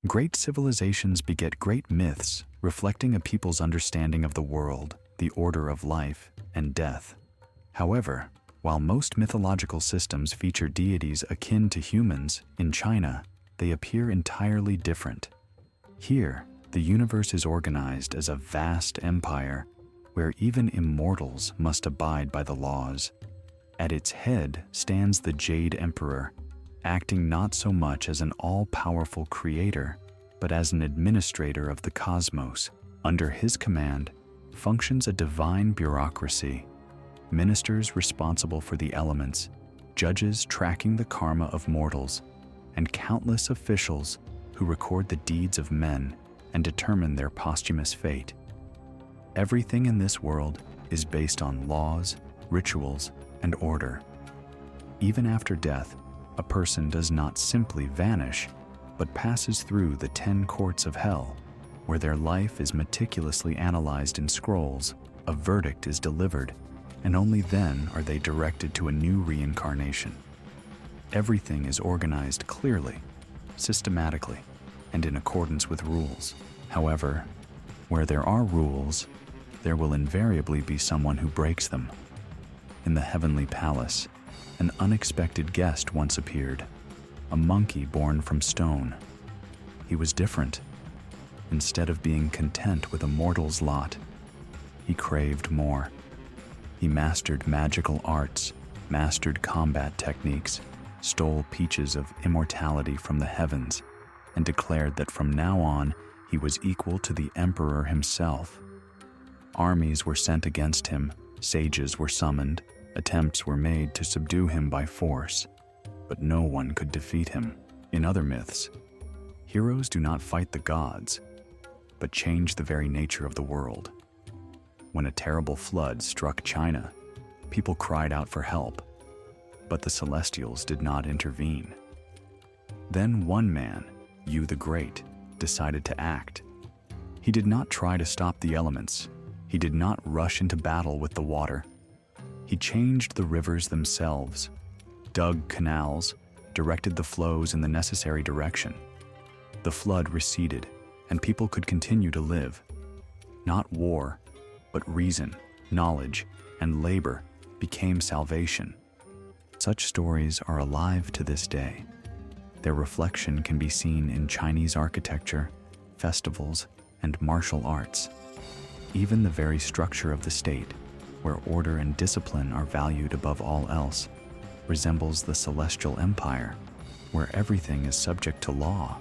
Great civilizations beget great myths, reflecting a people's understanding of the world, the order of life, and death. However, while most mythological systems feature deities akin to humans, in China, they appear entirely different. Here, the universe is organized as a vast empire where even immortals must abide by the laws. At its head stands the Jade Emperor, acting not so much as an all-powerful creator, but as an administrator of the cosmos. Under his command functions a divine bureaucracy, ministers responsible for the elements, judges tracking the karma of mortals, and countless officials who record the deeds of men and determine their posthumous fate. Everything in this world is based on laws, rituals, and order. Even after death, a person does not simply vanish, but passes through the 10 courts of hell, where their life is meticulously analyzed in scrolls, a verdict is delivered, and only then are they directed to a new reincarnation. Everything is organized clearly, systematically, and in accordance with rules. However, where there are rules, there will invariably be someone who breaks them. In the heavenly palace, an unexpected guest once appeared, a monkey born from stone. He was different. Instead of being content with a mortal's lot, he craved more. He mastered magical arts, mastered combat techniques, stole peaches of immortality from the heavens, and declared that from now on he was equal to the emperor himself. Armies were sent against him, sages were summoned, attempts were made to subdue him by force, but no one could defeat him. In other myths, heroes do not fight the gods, but change the very nature of the world. When a terrible flood struck China, people cried out for help, but the celestials did not intervene. Then one man, Yu the Great, decided to act. He did not try to stop the elements. He did not rush into battle with the water. He changed the rivers themselves, dug canals, directed the flows in the necessary direction. The flood receded, and people could continue to live. Not war, but reason, knowledge, and labor became salvation. Such stories are alive to this day. Their reflection can be seen in Chinese architecture, festivals, and martial arts. Even the very structure of the state, where order and discipline are valued above all else, resembles the celestial empire, where everything is subject to law.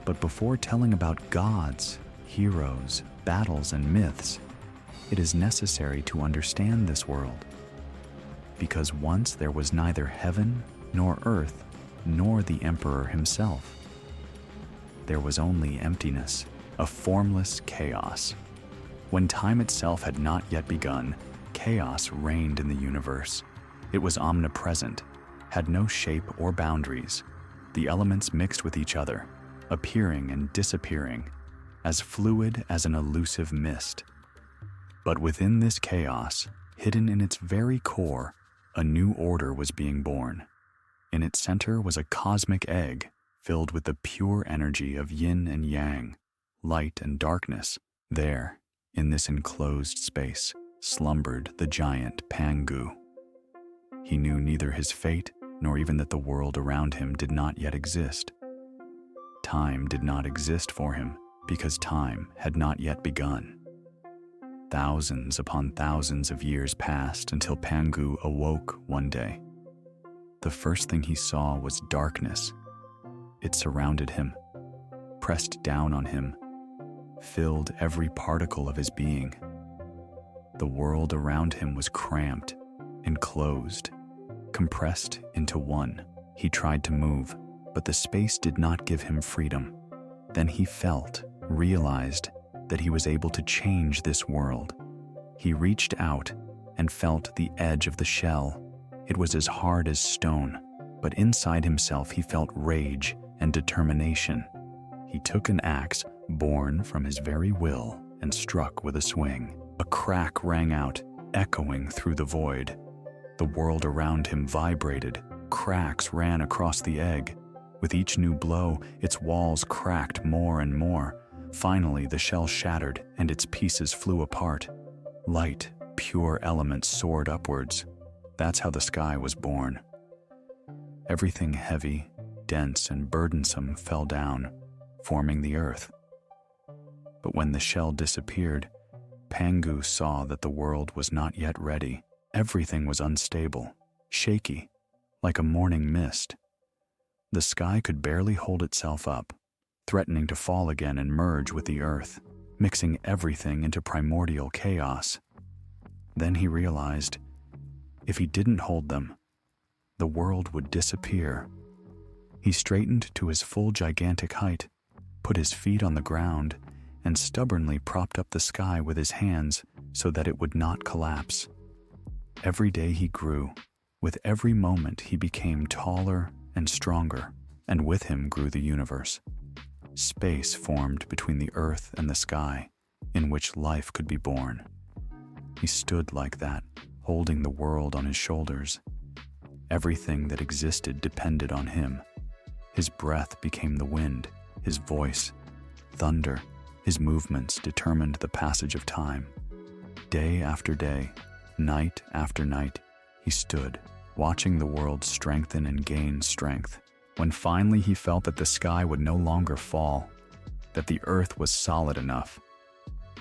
But before telling about gods, heroes, battles, and myths, it is necessary to understand this world. Because once there was neither heaven nor earth, nor the emperor himself. There was only emptiness, a formless chaos. When time itself had not yet begun, chaos reigned in the universe. It was omnipresent, had no shape or boundaries. The elements mixed with each other, appearing and disappearing, as fluid as an elusive mist. But within this chaos, hidden in its very core, a new order was being born. In its center was a cosmic egg filled with the pure energy of yin and yang, light and darkness. There, in this enclosed space, slumbered the giant Pangu. He knew neither his fate nor even that the world around him did not yet exist. Time did not exist for him because time had not yet begun. Thousands upon thousands of years passed until Pangu awoke one day. The first thing he saw was darkness. It surrounded him, pressed down on him, filled every particle of his being. The world around him was cramped, enclosed, compressed into one. He tried to move, but the space did not give him freedom. Then he realized that he was able to change this world. He reached out and felt the edge of the shell. It was as hard as stone, but inside himself he felt rage and determination. He took an axe born from his very will and struck with a swing. A crack rang out, echoing through the void. The world around him vibrated. Cracks ran across the egg. With each new blow, its walls cracked more and more. Finally, the shell shattered and its pieces flew apart. Light, pure elements soared upwards. That's how the sky was born. Everything heavy, dense, and burdensome fell down, forming the earth. But when the shell disappeared, Pangu saw that the world was not yet ready. Everything was unstable, shaky, like a morning mist. The sky could barely hold itself up, threatening to fall again and merge with the earth, mixing everything into primordial chaos. Then he realized, if he didn't hold them, the world would disappear. He straightened to his full gigantic height, put his feet on the ground, and stubbornly propped up the sky with his hands so that it would not collapse. Every day he grew. With every moment he became taller and stronger, and with him grew the universe. Space formed between the earth and the sky, in which life could be born. He stood like that, holding the world on his shoulders. Everything that existed depended on him. His breath became the wind, his voice, thunder. His movements determined the passage of time. Day after day, night after night, he stood, watching the world strengthen and gain strength. When finally he felt that the sky would no longer fall, that the earth was solid enough,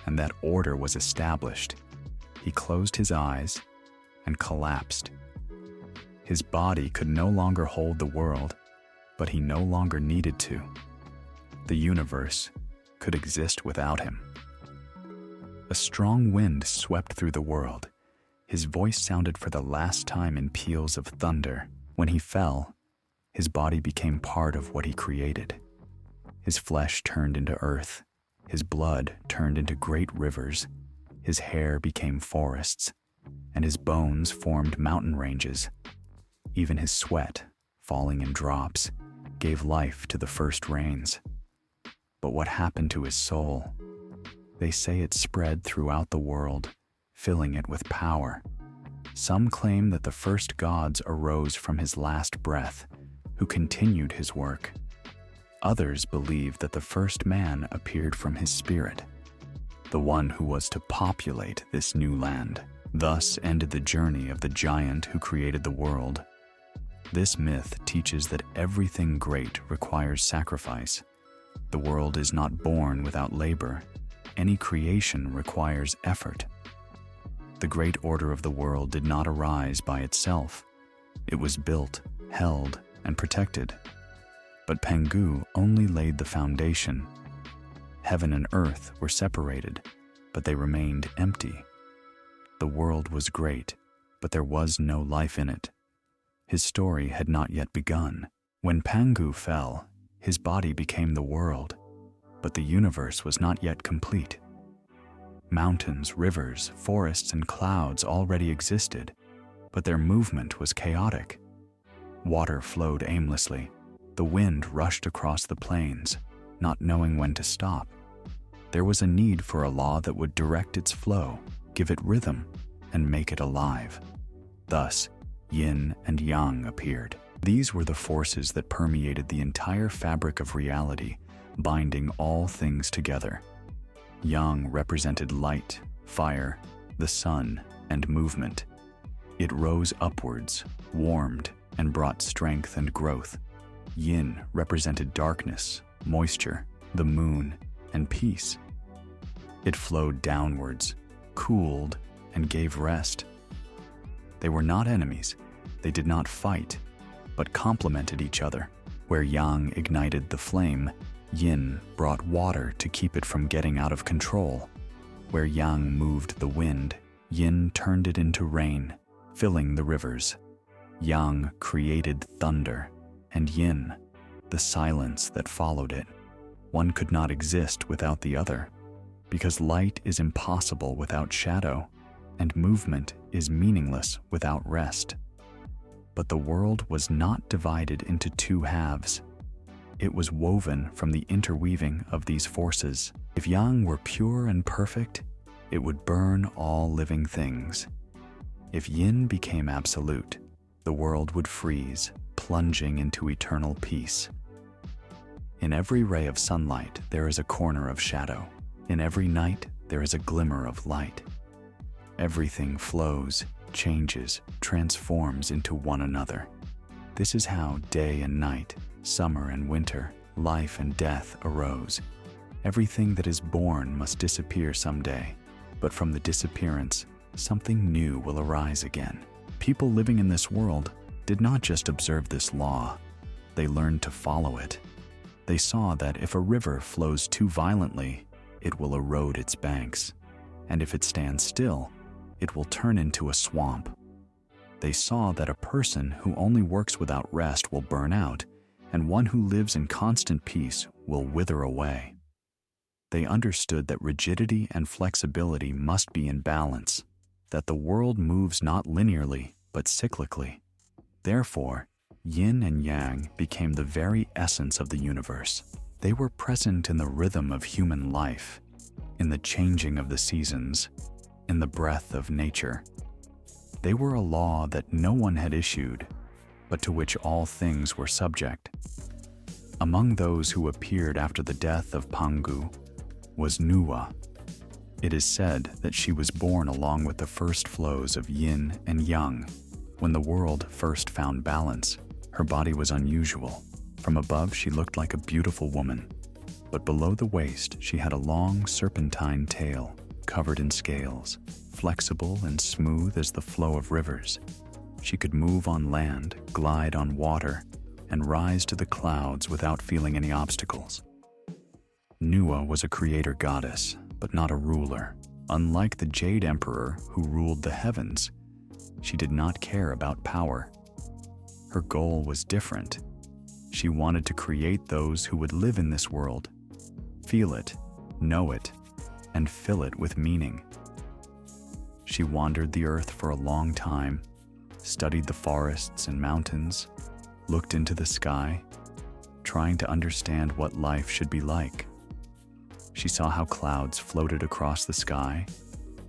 and that order was established, he closed his eyes and collapsed. His body could no longer hold the world, but he no longer needed to. The universe could exist without him. A strong wind swept through the world. His voice sounded for the last time in peals of thunder. When he fell, his body became part of what he created. His flesh turned into earth. His blood turned into great rivers. His hair became forests, and his bones formed mountain ranges. Even his sweat, falling in drops, gave life to the first rains. But what happened to his soul? They say it spread throughout the world, filling it with power. Some claim that the first gods arose from his last breath, who continued his work. Others believe that the first man appeared from his spirit, the one who was to populate this new land. Thus ended the journey of the giant who created the world. This myth teaches that everything great requires sacrifice. The world is not born without labor. Any creation requires effort. The great order of the world did not arise by itself. It was built, held, and protected. But Pangu only laid the foundation. Heaven and earth were separated, but they remained empty. The world was great, but there was no life in it. His story had not yet begun. When Pangu fell, his body became the world, but the universe was not yet complete. Mountains, rivers, forests, and clouds already existed, but their movement was chaotic. Water flowed aimlessly. The wind rushed across the plains, not knowing when to stop. There was a need for a law that would direct its flow, give it rhythm, and make it alive. Thus, Yin and Yang appeared. These were the forces that permeated the entire fabric of reality, binding all things together. Yang represented light, fire, the sun, and movement. It rose upwards, warmed, and brought strength and growth. Yin represented darkness, moisture, the moon, and peace. It flowed downwards, cooled, and gave rest. They were not enemies. They did not fight, but complemented each other. Where Yang ignited the flame, Yin brought water to keep it from getting out of control. Where Yang moved the wind, Yin turned it into rain, filling the rivers. Yang created thunder, and Yin, the silence that followed it. One could not exist without the other, because light is impossible without shadow, and movement is meaningless without rest. But the world was not divided into two halves. It was woven from the interweaving of these forces. If Yang were pure and perfect, it would burn all living things. If Yin became absolute, the world would freeze, plunging into eternal peace. In every ray of sunlight, there is a corner of shadow. In every night, there is a glimmer of light. Everything flows, changes, transforms into one another. This is how day and night, summer and winter, life and death arose. Everything that is born must disappear someday, but from the disappearance, something new will arise again. People living in this world did not just observe this law, they learned to follow it. They saw that if a river flows too violently, it will erode its banks, and if it stands still, it will turn into a swamp. They saw that a person who only works without rest will burn out, and one who lives in constant peace will wither away. They understood that rigidity and flexibility must be in balance, that the world moves not linearly, but cyclically. Therefore, Yin and Yang became the very essence of the universe. They were present in the rhythm of human life, in the changing of the seasons, in the breath of nature. They were a law that no one had issued, but to which all things were subject. Among those who appeared after the death of Pangu was Nuwa. It is said that she was born along with the first flows of Yin and Yang. When the world first found balance, her body was unusual. From above, she looked like a beautiful woman, but below the waist, she had a long serpentine tail covered in scales, flexible and smooth as the flow of rivers. She could move on land, glide on water, and rise to the clouds without feeling any obstacles. Nuwa was a creator goddess, but not a ruler. Unlike the Jade Emperor who ruled the heavens, she did not care about power. Her goal was different. She wanted to create those who would live in this world, feel it, know it, and fill it with meaning. She wandered the earth for a long time, studied the forests and mountains, looked into the sky, trying to understand what life should be like. She saw how clouds floated across the sky,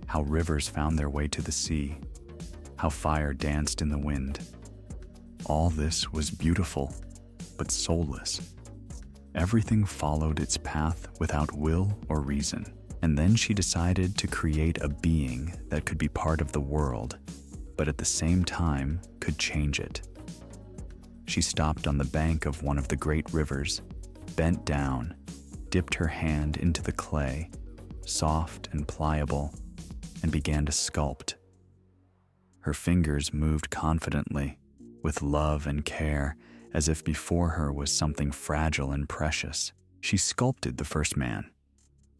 how rivers found their way to the sea, how fire danced in the wind. All this was beautiful, but soulless. Everything followed its path without will or reason. And then she decided to create a being that could be part of the world, but at the same time could change it. She stopped on the bank of one of the great rivers, bent down, dipped her hand into the clay, soft and pliable, and began to sculpt. Her fingers moved confidently, with love and care, as if before her was something fragile and precious. She sculpted the first man,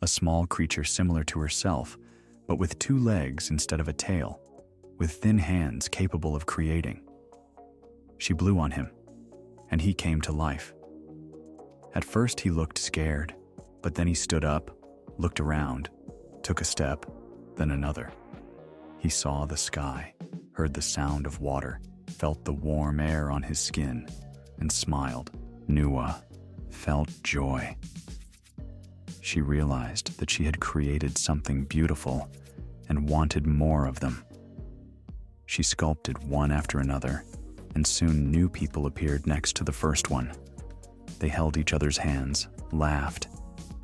a small creature similar to herself, but with 2 legs instead of a tail, with thin hands capable of creating. She blew on him, and he came to life. At first he looked scared, but then he stood up, looked around, took a step, then another. He saw the sky, heard the sound of water, felt the warm air on his skin, and smiled. Nuwa felt joy. She realized that she had created something beautiful and wanted more of them. She sculpted one after another, and soon new people appeared next to the first one. They held each other's hands, laughed,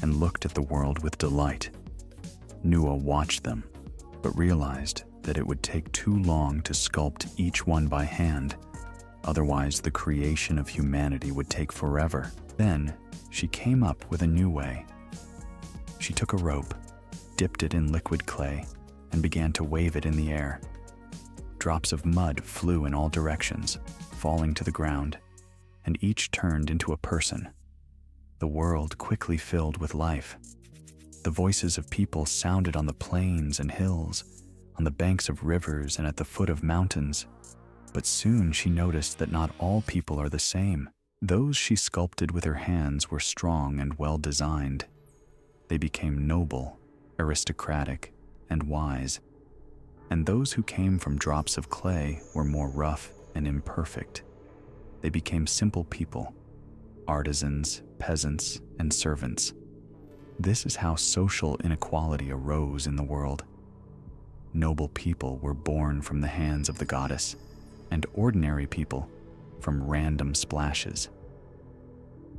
and looked at the world with delight. Nuwa watched them, but realized that it would take too long to sculpt each one by hand. Otherwise, the creation of humanity would take forever. Then, she came up with a new way. She took a rope, dipped it in liquid clay, and began to wave it in the air. Drops of mud flew in all directions, falling to the ground, and each turned into a person. The world quickly filled with life. The voices of people sounded on the plains and hills, on the banks of rivers and at the foot of mountains. But soon she noticed that not all people are the same. Those she sculpted with her hands were strong and well-designed. They became noble, aristocratic, and wise. And those who came from drops of clay were more rough and imperfect. They became simple people, artisans, peasants, and servants. This is how social inequality arose in the world. Noble people were born from the hands of the goddess, and ordinary people from random splashes.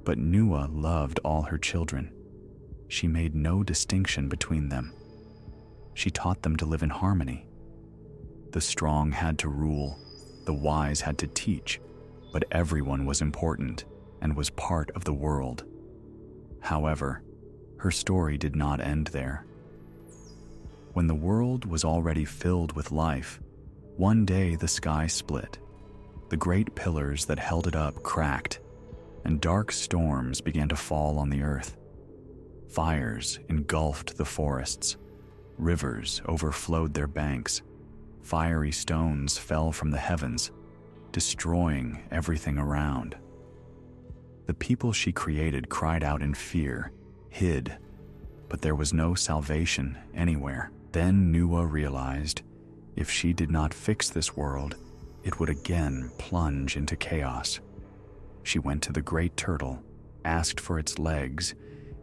But Nua loved all her children. She made no distinction between them. She taught them to live in harmony. The strong had to rule, the wise had to teach, but everyone was important and was part of the world. However, her story did not end there. When the world was already filled with life, one day the sky split. The great pillars that held it up cracked, and dark storms began to fall on the earth. Fires engulfed the forests. Rivers overflowed their banks. Fiery stones fell from the heavens, destroying everything around. The people she created cried out in fear, hid, but there was no salvation anywhere. Then Nua realized if she did not fix this world, it would again plunge into chaos. She went to the great turtle, asked for its legs,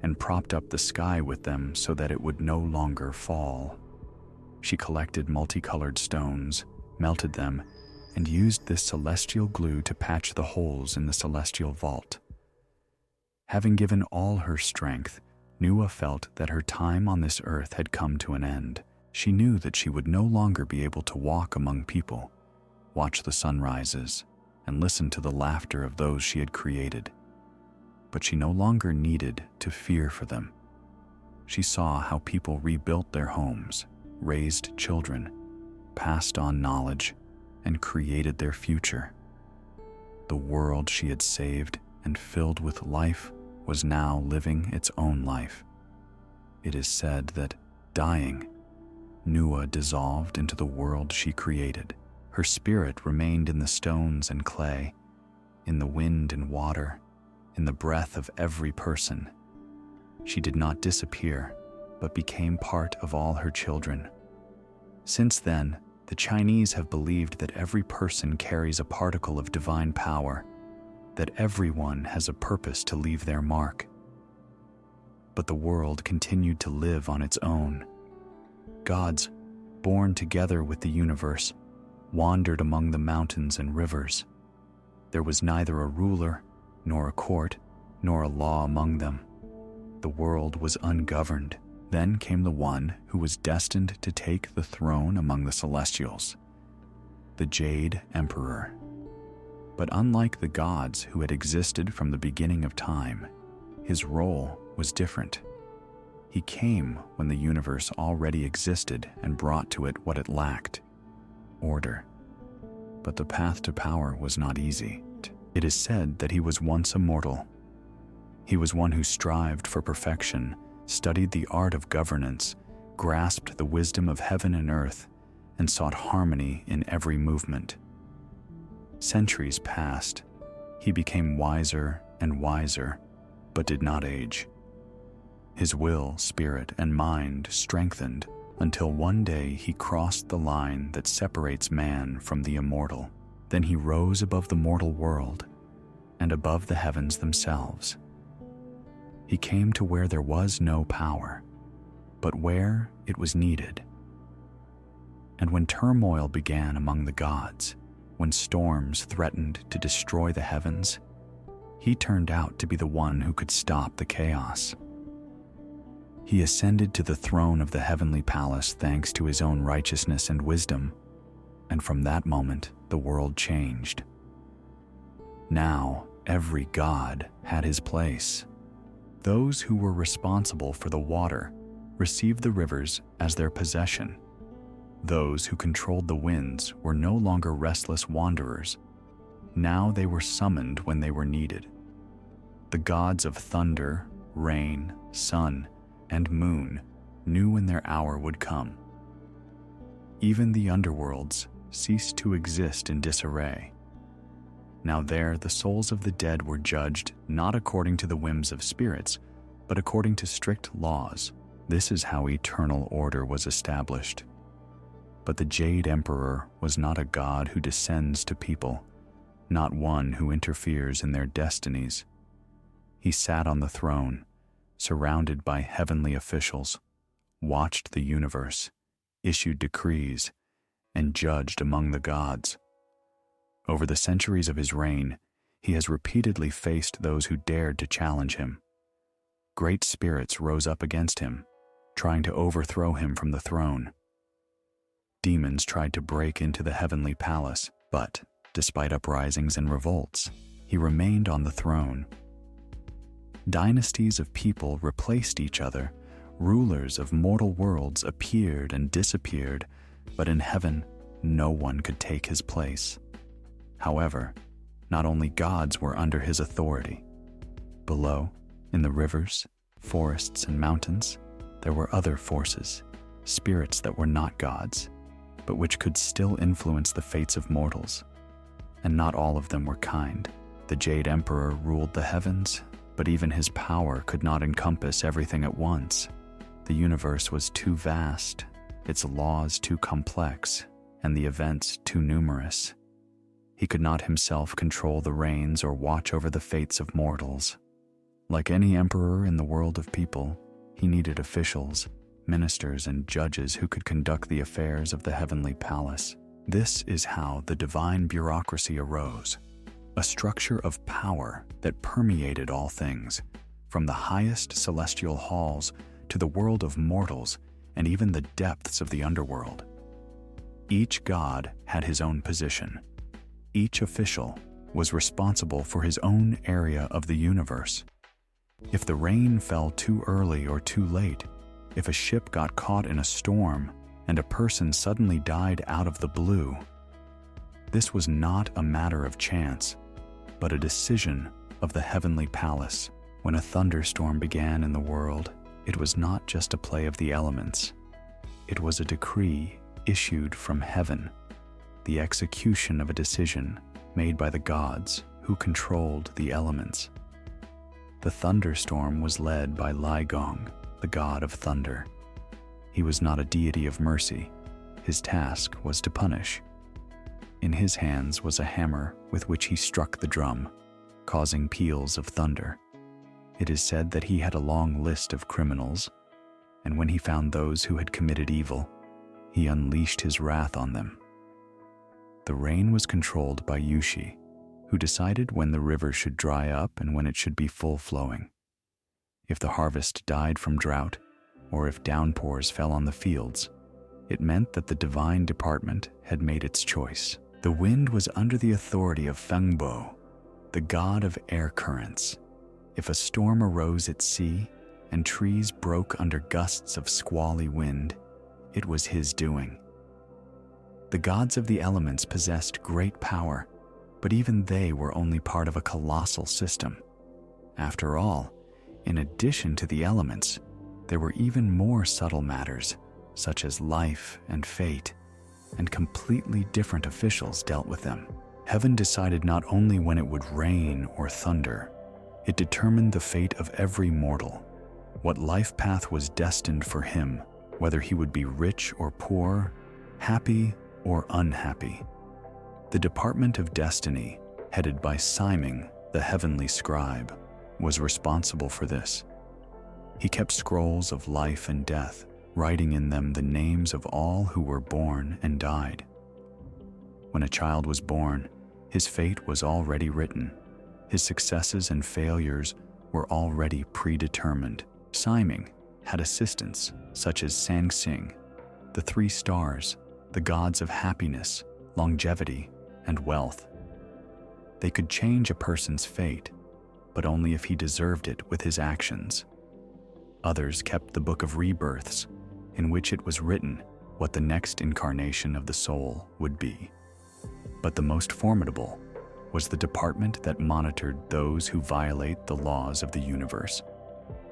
and propped up the sky with them so that it would no longer fall. She collected multicolored stones, melted them, and used this celestial glue to patch the holes in the celestial vault. Having given all her strength, Nua felt that her time on this earth had come to an end. She knew that she would no longer be able to walk among people, watch the sunrises, and listen to the laughter of those she had created. But she no longer needed to fear for them. She saw how people rebuilt their homes, raised children, passed on knowledge, and created their future. The world she had saved and filled with life was now living its own life. It is said that, dying, Nua dissolved into the world she created. Her spirit remained in the stones and clay, in the wind and water, in the breath of every person. She did not disappear, but became part of all her children. Since then, the Chinese have believed that every person carries a particle of divine power, that everyone has a purpose to leave their mark. But the world continued to live on its own. Gods, born together with the universe, wandered among the mountains and rivers. There was neither a ruler, nor a court, nor a law among them. The world was ungoverned. Then came the one who was destined to take the throne among the celestials, the Jade Emperor. But unlike the gods who had existed from the beginning of time, his role was different. He came when the universe already existed and brought to it what it lacked: order. But the path to power was not easy. It is said that he was once a mortal. He was one who strived for perfection, studied the art of governance, grasped the wisdom of heaven and earth, and sought harmony in every movement. Centuries passed. He became wiser and wiser, but did not age. His will, spirit, and mind strengthened until one day he crossed the line that separates man from the immortal. Then he rose above the mortal world and above the heavens themselves. He came to where there was no power, but where it was needed. And when turmoil began among the gods, when storms threatened to destroy the heavens, he turned out to be the one who could stop the chaos. He ascended to the throne of the heavenly palace thanks to his own righteousness and wisdom, and from that moment the world changed. Now every god had his place. Those who were responsible for the water received the rivers as their possession. Those who controlled the winds were no longer restless wanderers. Now they were summoned when they were needed. The gods of thunder, rain, sun, and moon knew when their hour would come. Even the underworlds ceased to exist in disarray. Now there the souls of the dead were judged not according to the whims of spirits, but according to strict laws. This is how eternal order was established. But the Jade Emperor was not a god who descends to people, not one who interferes in their destinies. He sat on the throne, surrounded by heavenly officials, watched the universe, issued decrees, and judged among the gods. Over the centuries of his reign, he has repeatedly faced those who dared to challenge him. Great spirits rose up against him, trying to overthrow him from the throne. Demons tried to break into the heavenly palace, but, despite uprisings and revolts, he remained on the throne. Dynasties of people replaced each other, rulers of mortal worlds appeared and disappeared, but in heaven, no one could take his place. However, not only gods were under his authority. Below, in the rivers, forests, and mountains, there were other forces, spirits that were not gods, but which could still influence the fates of mortals. And not all of them were kind. The Jade Emperor ruled the heavens, but even his power could not encompass everything at once. The universe was too vast, its laws too complex, and the events too numerous. He could not himself control the reins or watch over the fates of mortals. Like any emperor in the world of people, he needed officials, ministers, and judges who could conduct the affairs of the heavenly palace. This is how the divine bureaucracy arose, a structure of power that permeated all things, from the highest celestial halls to the world of mortals and even the depths of the underworld. Each god had his own position. Each official was responsible for his own area of the universe. If the rain fell too early or too late, if a ship got caught in a storm, and a person suddenly died out of the blue, this was not a matter of chance, but a decision of the heavenly palace. When a thunderstorm began in the world, it was not just a play of the elements. It was a decree issued from heaven, the execution of a decision made by the gods who controlled the elements. The thunderstorm was led by Li Gong, the god of thunder. He was not a deity of mercy. His task was to punish. In his hands was a hammer with which he struck the drum, causing peals of thunder. It is said that he had a long list of criminals, and when he found those who had committed evil, he unleashed his wrath on them. The rain was controlled by Yushi, who decided when the river should dry up and when it should be full-flowing. If the harvest died from drought, or if downpours fell on the fields, it meant that the divine department had made its choice. The wind was under the authority of Fengbo, the god of air currents. If a storm arose at sea and trees broke under gusts of squally wind, it was his doing. The gods of the elements possessed great power, but even they were only part of a colossal system. After all, in addition to the elements, there were even more subtle matters, such as life and fate, and completely different officials dealt with them. Heaven decided not only when it would rain or thunder, it determined the fate of every mortal, what life path was destined for him, whether he would be rich or poor, happy or unhappy. The Department of Destiny, headed by Simon, the heavenly scribe, was responsible for this. He kept scrolls of life and death, writing in them the names of all who were born and died. When a child was born, his fate was already written. His successes and failures were already predetermined. Simon had assistants such as Sang-Sing, the 3 stars, the gods of happiness, longevity, and wealth. They could change a person's fate, but only if he deserved it with his actions. Others kept the Book of Rebirths, in which it was written what the next incarnation of the soul would be. But the most formidable was the department that monitored those who violate the laws of the universe.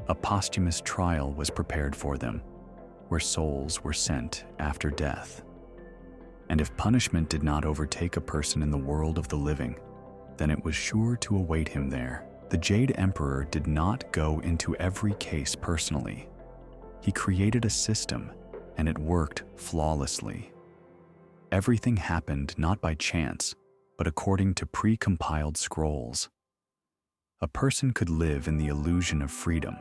A posthumous trial was prepared for them, where souls were sent after death. And if punishment did not overtake a person in the world of the living, then it was sure to await him there. The Jade Emperor did not go into every case personally. He created a system, and it worked flawlessly. Everything happened not by chance, but according to pre-compiled scrolls. A person could live in the illusion of freedom,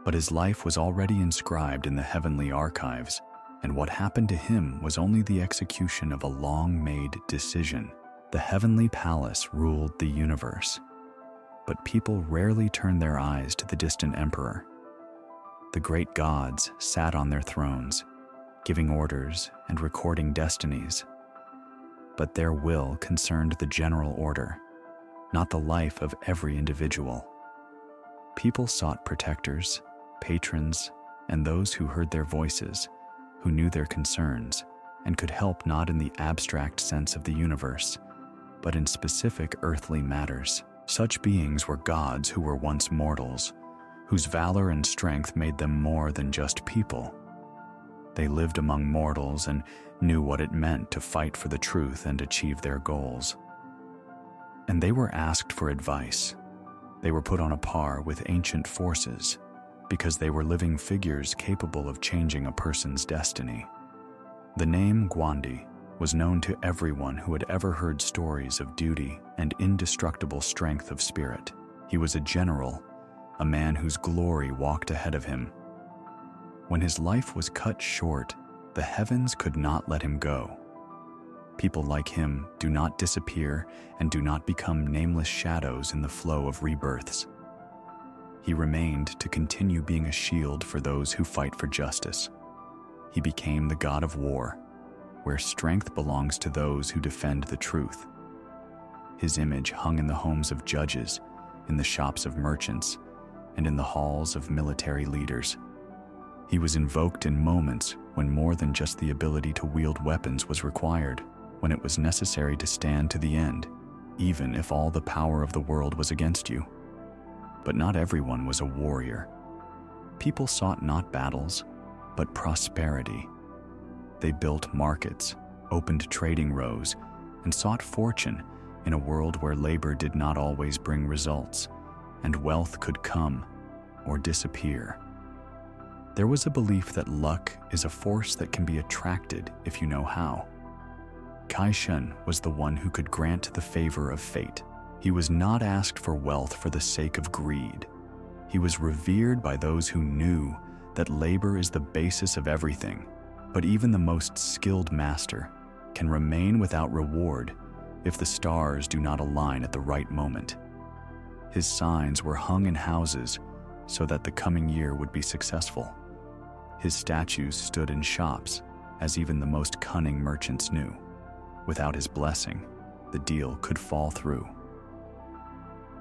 but his life was already inscribed in the heavenly archives, and what happened to him was only the execution of a long-made decision. The heavenly palace ruled the universe, but people rarely turned their eyes to the distant emperor. The great gods sat on their thrones, giving orders and recording destinies. But their will concerned the general order, not the life of every individual. People sought protectors, patrons, and those who heard their voices, who knew their concerns, and could help not in the abstract sense of the universe, but in specific earthly matters. Such beings were gods who were once mortals, whose valor and strength made them more than just people. They lived among mortals and knew what it meant to fight for the truth and achieve their goals. And they were asked for advice. They were put on a par with ancient forces because they were living figures capable of changing a person's destiny. The name Guandi was known to everyone who had ever heard stories of duty and indestructible strength of spirit. He was a general, a man whose glory walked ahead of him. When his life was cut short, the heavens could not let him go. People like him do not disappear and do not become nameless shadows in the flow of rebirths. He remained to continue being a shield for those who fight for justice. He became the god of war, where strength belongs to those who defend the truth. His image hung in the homes of judges, in the shops of merchants, and in the halls of military leaders. He was invoked in moments when more than just the ability to wield weapons was required, when it was necessary to stand to the end, even if all the power of the world was against you. But not everyone was a warrior. People sought not battles, but prosperity. They built markets, opened trading rows, and sought fortune in a world where labor did not always bring results, and wealth could come or disappear. There was a belief that luck is a force that can be attracted if you know how. Kai Shun was the one who could grant the favor of fate. He was not asked for wealth for the sake of greed. He was revered by those who knew that labor is the basis of everything, but even the most skilled master can remain without reward if the stars do not align at the right moment. His signs were hung in houses so that the coming year would be successful. His statues stood in shops, as even the most cunning merchants knew. Without his blessing, the deal could fall through.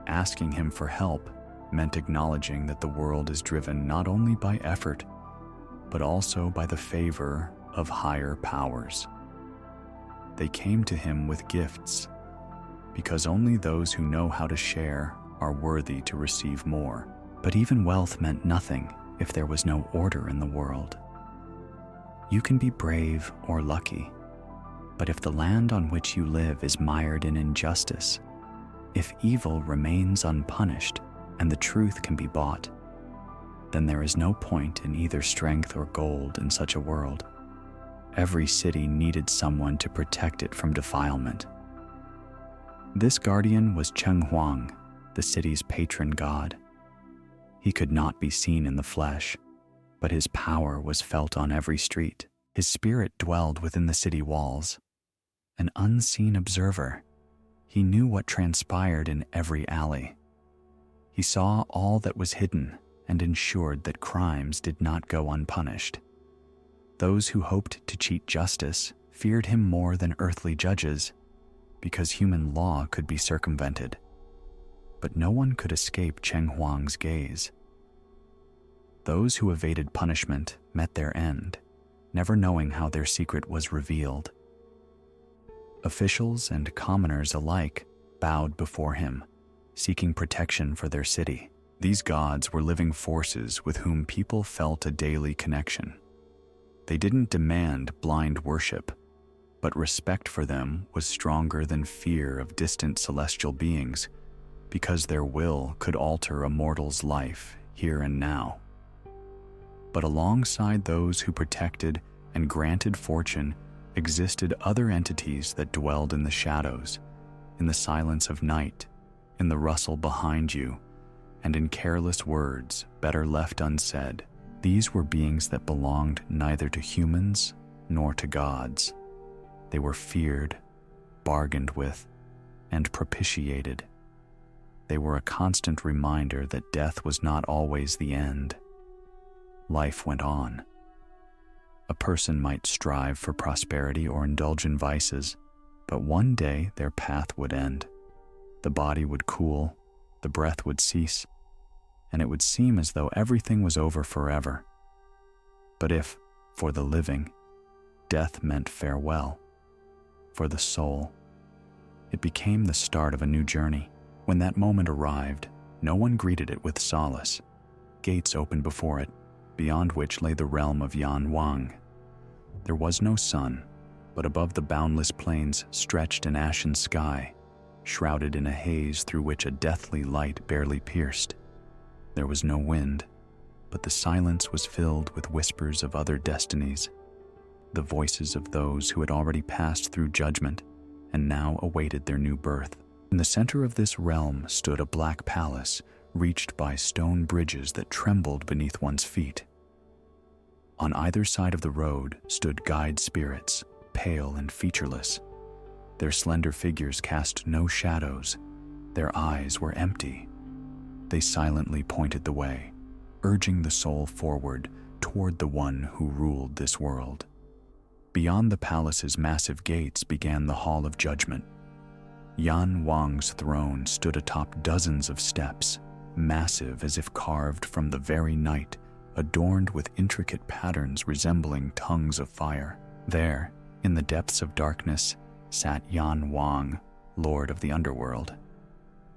Asking him for help meant acknowledging that the world is driven not only by effort, but also by the favor of higher powers. They came to him with gifts, because only those who know how to share are worthy to receive more. But even wealth meant nothing if there was no order in the world. You can be brave or lucky, but if the land on which you live is mired in injustice, if evil remains unpunished and the truth can be bought, then there is no point in either strength or gold in such a world. Every city needed someone to protect it from defilement. This guardian was Qin Shi Huang, the city's patron god. He could not be seen in the flesh, but his power was felt on every street. His spirit dwelled within the city walls. An unseen observer, he knew what transpired in every alley. He saw all that was hidden and ensured that crimes did not go unpunished. Those who hoped to cheat justice feared him more than earthly judges, because human law could be circumvented. But no one could escape Qin Huang's gaze. Those who evaded punishment met their end, never knowing how their secret was revealed. Officials and commoners alike bowed before him, seeking protection for their city. These gods were living forces with whom people felt a daily connection. They didn't demand blind worship, but respect for them was stronger than fear of distant celestial beings, because their will could alter a mortal's life here and now. But alongside those who protected and granted fortune existed other entities that dwelled in the shadows, in the silence of night, in the rustle behind you, and in careless words better left unsaid. These were beings that belonged neither to humans nor to gods. They were feared, bargained with, and propitiated. They were a constant reminder that death was not always the end. Life went on. A person might strive for prosperity or indulge in vices, but one day their path would end. The body would cool, the breath would cease, and it would seem as though everything was over forever. But if, for the living, death meant farewell, for the soul, it became the start of a new journey. When that moment arrived, no one greeted it with solace. Gates opened before it, beyond which lay the realm of Yin-yang. There was no sun, but above the boundless plains stretched an ashen sky, shrouded in a haze through which a deathly light barely pierced. There was no wind, but the silence was filled with whispers of other destinies, the voices of those who had already passed through judgment and now awaited their new birth. In the center of this realm stood a black palace, reached by stone bridges that trembled beneath one's feet. On either side of the road stood guide spirits, pale and featureless. Their slender figures cast no shadows. Their eyes were empty. They silently pointed the way, urging the soul forward toward the one who ruled this world. Beyond the palace's massive gates began the Hall of Judgment. Yin-yang's throne stood atop dozens of steps, massive as if carved from the very night, adorned with intricate patterns resembling tongues of fire. There, in the depths of darkness, sat Yin-yang, lord of the underworld.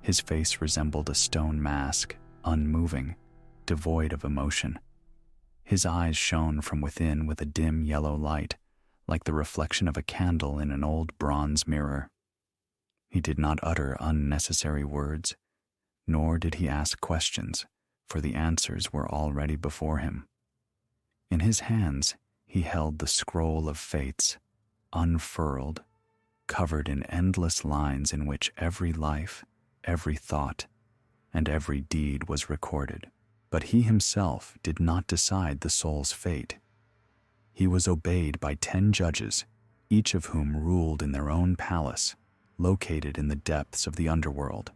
His face resembled a stone mask, unmoving, devoid of emotion. His eyes shone from within with a dim yellow light, like the reflection of a candle in an old bronze mirror. He did not utter unnecessary words, nor did he ask questions, for the answers were already before him. In his hands, he held the scroll of fates, unfurled, covered in endless lines in which every life, every thought, and every deed was recorded. But he himself did not decide the soul's fate. He was obeyed by 10 judges, each of whom ruled in their own palace, located in the depths of the underworld.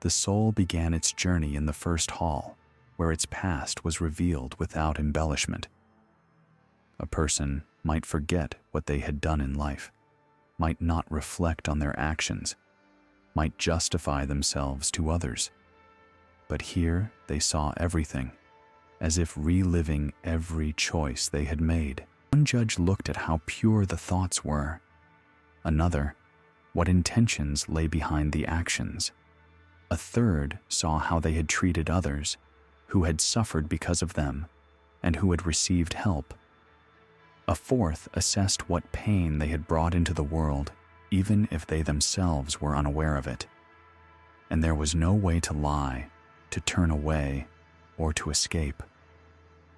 The soul began its journey in the first hall, where its past was revealed without embellishment. A person might forget what they had done in life, might not reflect on their actions, might justify themselves to others. But here they saw everything, as if reliving every choice they had made. One judge looked at how pure the thoughts were. Another, what intentions lay behind the actions. A third saw how they had treated others, who had suffered because of them, and who had received help. A fourth assessed what pain they had brought into the world, even if they themselves were unaware of it. And there was no way to lie, to turn away, or to escape.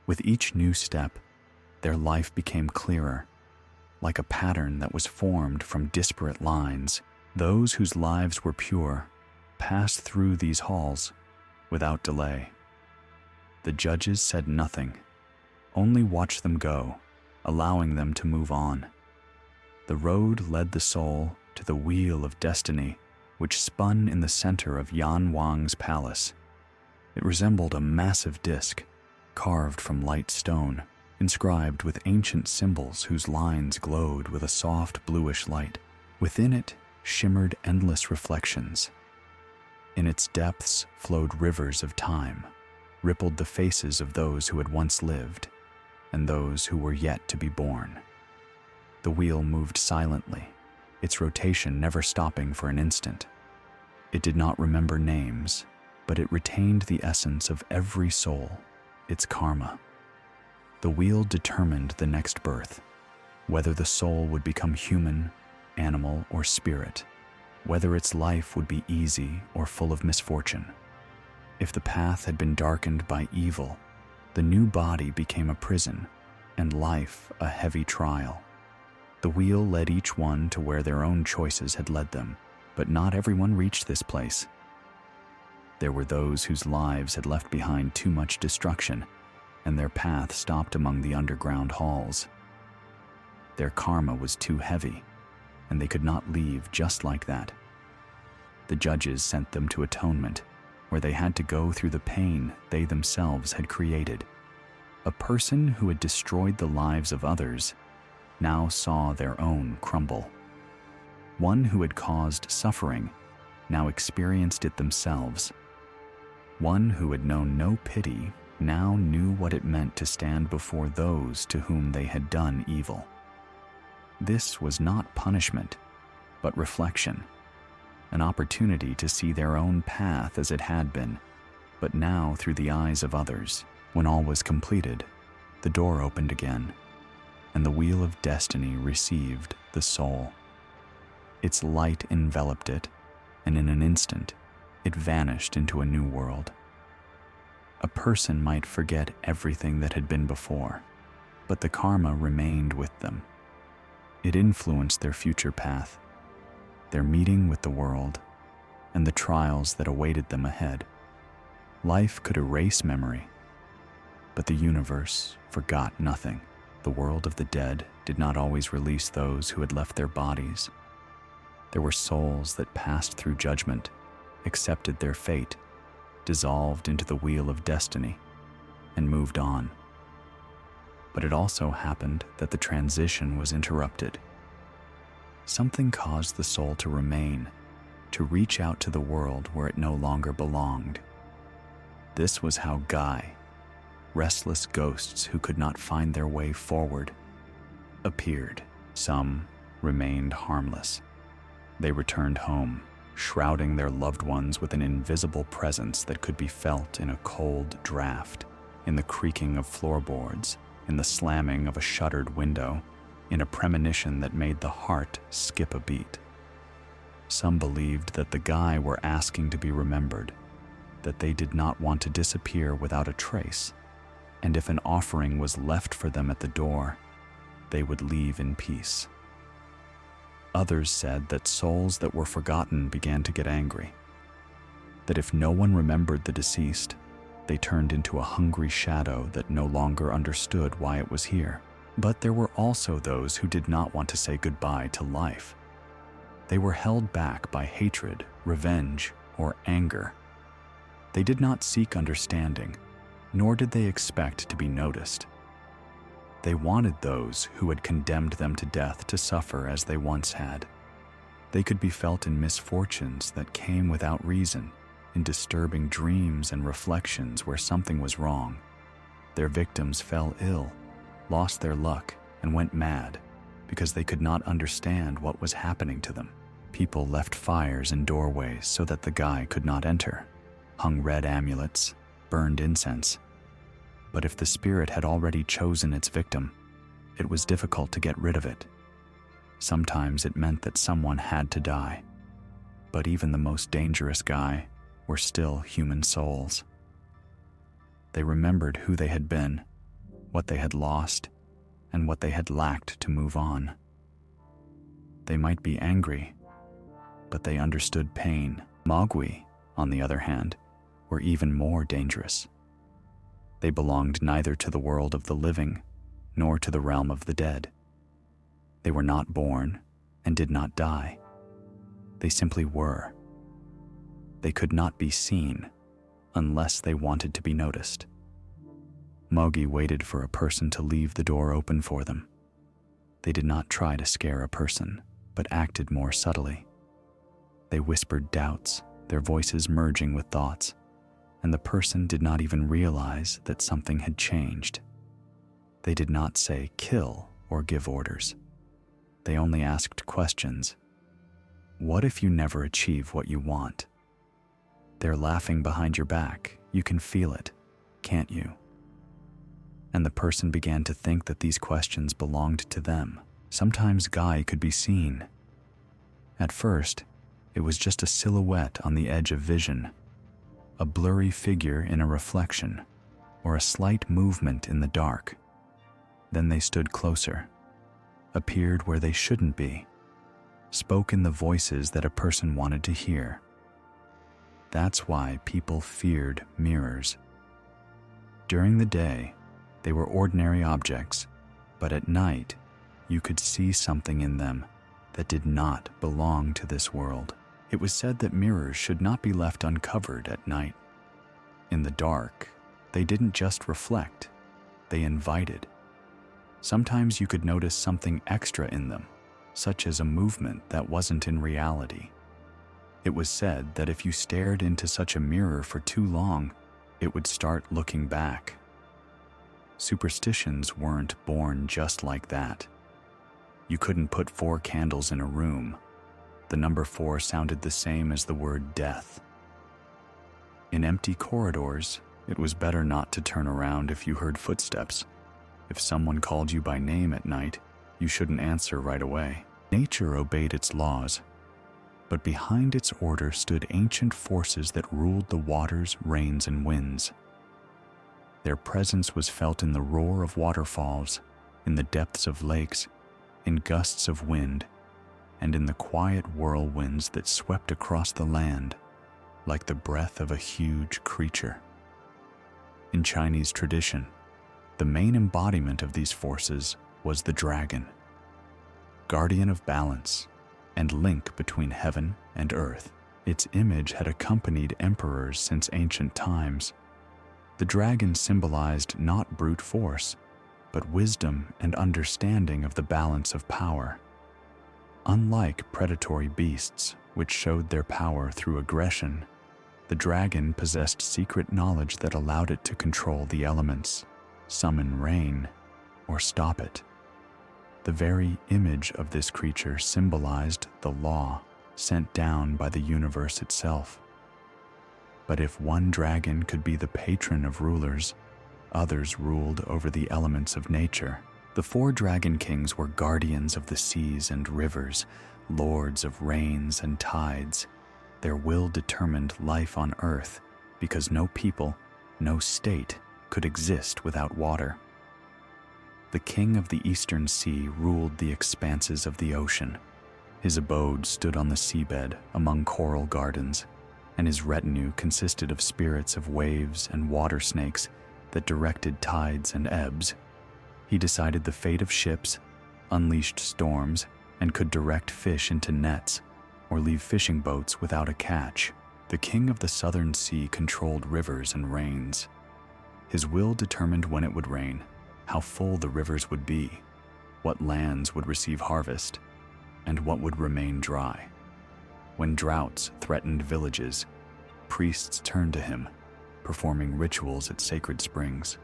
With each new step, their life became clearer, like a pattern that was formed from disparate lines. Those whose lives were pure passed through these halls without delay. The judges said nothing, only watched them go, allowing them to move on. The road led the soul to the wheel of destiny, which spun in the center of Yin-yang's palace. It resembled a massive disk, carved from light stone, inscribed with ancient symbols whose lines glowed with a soft bluish light. Within it shimmered endless reflections. In its depths flowed rivers of time, rippled the faces of those who had once lived, and those who were yet to be born. The wheel moved silently, its rotation never stopping for an instant. It did not remember names, but it retained the essence of every soul, its karma. The wheel determined the next birth, whether the soul would become human, animal, or spirit, whether its life would be easy or full of misfortune. If the path had been darkened by evil, the new body became a prison, and life a heavy trial. The wheel led each one to where their own choices had led them, but not everyone reached this place. There were those whose lives had left behind too much destruction, and their path stopped among the underground halls. Their karma was too heavy, and they could not leave just like that. The judges sent them to atonement, where they had to go through the pain they themselves had created. A person who had destroyed the lives of others now saw their own crumble. One who had caused suffering now experienced it themselves. One who had known no pity now knew what it meant to stand before those to whom they had done evil. This was not punishment, but reflection, an opportunity to see their own path as it had been, but now through the eyes of others. When all was completed, the door opened again, and the wheel of destiny received the soul. Its light enveloped it, and in an instant, it vanished into a new world. A person might forget everything that had been before, but the karma remained with them. It influenced their future path, their meeting with the world, and the trials that awaited them ahead. Life could erase memory, but the universe forgot nothing. The world of the dead did not always release those who had left their bodies. There were souls that passed through judgment, accepted their fate, dissolved into the wheel of destiny, and moved on. But it also happened that the transition was interrupted. Something caused the soul to remain, to reach out to the world where it no longer belonged. This was how Guy, restless ghosts who could not find their way forward, appeared. Some remained harmless. They returned home, shrouding their loved ones with an invisible presence that could be felt in a cold draft, in the creaking of floorboards, in the slamming of a shuttered window, in a premonition that made the heart skip a beat. Some believed that the Guy were asking to be remembered, that they did not want to disappear without a trace, and if an offering was left for them at the door, they would leave in peace. Others said that souls that were forgotten began to get angry, that if no one remembered the deceased, they turned into a hungry shadow that no longer understood why it was here. But there were also those who did not want to say goodbye to life. They were held back by hatred, revenge, or anger. They did not seek understanding, nor did they expect to be noticed. They wanted those who had condemned them to death to suffer as they once had. They could be felt in misfortunes that came without reason, in disturbing dreams and reflections where something was wrong. Their victims fell ill, lost their luck, and went mad because they could not understand what was happening to them. People left fires in doorways so that the Guy could not enter, hung red amulets, burned incense. But if the spirit had already chosen its victim, it was difficult to get rid of it. Sometimes it meant that someone had to die. But even the most dangerous Guy were still human souls. They remembered who they had been, what they had lost, and what they had lacked to move on. They might be angry, but they understood pain. Mogwai, on the other hand, were even more dangerous. They belonged neither to the world of the living nor to the realm of the dead. They were not born and did not die. They simply were. They could not be seen unless they wanted to be noticed. Mogwai waited for a person to leave the door open for them. They did not try to scare a person, but acted more subtly. They whispered doubts, their voices merging with thoughts, and the person did not even realize that something had changed. They did not say kill or give orders. They only asked questions. What if you never achieve what you want? They're laughing behind your back. You can feel it, can't you? And the person began to think that these questions belonged to them. Sometimes Guy could be seen. At first, it was just a silhouette on the edge of vision, a blurry figure in a reflection, or a slight movement in the dark. Then they stood closer, appeared where they shouldn't be, spoke in the voices that a person wanted to hear. That's why people feared mirrors. During the day, they were ordinary objects, but at night, you could see something in them that did not belong to this world. It was said that mirrors should not be left uncovered at night. In the dark, they didn't just reflect, they invited. Sometimes you could notice something extra in them, such as a movement that wasn't in reality. It was said that if you stared into such a mirror for too long, it would start looking back. Superstitions weren't born just like that. You couldn't put 4 candles in a room. The number 4 sounded the same as the word death. In empty corridors, it was better not to turn around if you heard footsteps. If someone called you by name at night, you shouldn't answer right away. Nature obeyed its laws, but behind its order stood ancient forces that ruled the waters, rains, and winds. Their presence was felt in the roar of waterfalls, in the depths of lakes, in gusts of wind, and in the quiet whirlwinds that swept across the land like the breath of a huge creature. In Chinese tradition, the main embodiment of these forces was the dragon, guardian of balance and link between heaven and earth. Its image had accompanied emperors since ancient times. The dragon symbolized not brute force, but wisdom and understanding of the balance of power. Unlike predatory beasts, which showed their power through aggression, the dragon possessed secret knowledge that allowed it to control the elements, summon rain, or stop it. The very image of this creature symbolized the law sent down by the universe itself. But if one dragon could be the patron of rulers, others ruled over the elements of nature. The 4 dragon kings were guardians of the seas and rivers, lords of rains and tides. Their will determined life on earth because no people, no state could exist without water. The king of the eastern sea ruled the expanses of the ocean. His abode stood on the seabed among coral gardens, and his retinue consisted of spirits of waves and water snakes that directed tides and ebbs. He decided the fate of ships, unleashed storms, and could direct fish into nets or leave fishing boats without a catch. The king of the southern sea controlled rivers and rains. His will determined when it would rain, how full the rivers would be, what lands would receive harvest, and what would remain dry. When droughts threatened villages, priests turned to him, performing rituals at sacred springs.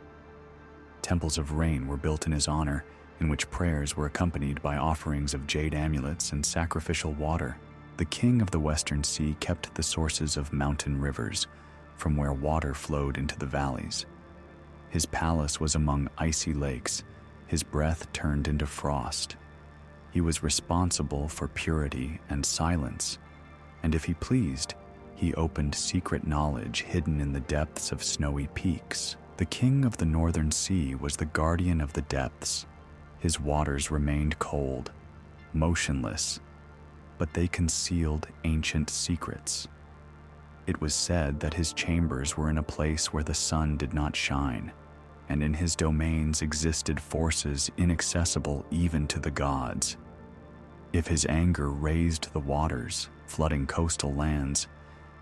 Temples of rain were built in his honor, in which prayers were accompanied by offerings of jade amulets and sacrificial water. The king of the western sea kept the sources of mountain rivers, from where water flowed into the valleys. His palace was among icy lakes, his breath turned into frost. He was responsible for purity and silence, and if he pleased, he opened secret knowledge hidden in the depths of snowy peaks. The king of the northern sea was the guardian of the depths. His waters remained cold, motionless, but they concealed ancient secrets. It was said that his chambers were in a place where the sun did not shine, and in his domains existed forces inaccessible even to the gods. If his anger raised the waters, flooding coastal lands,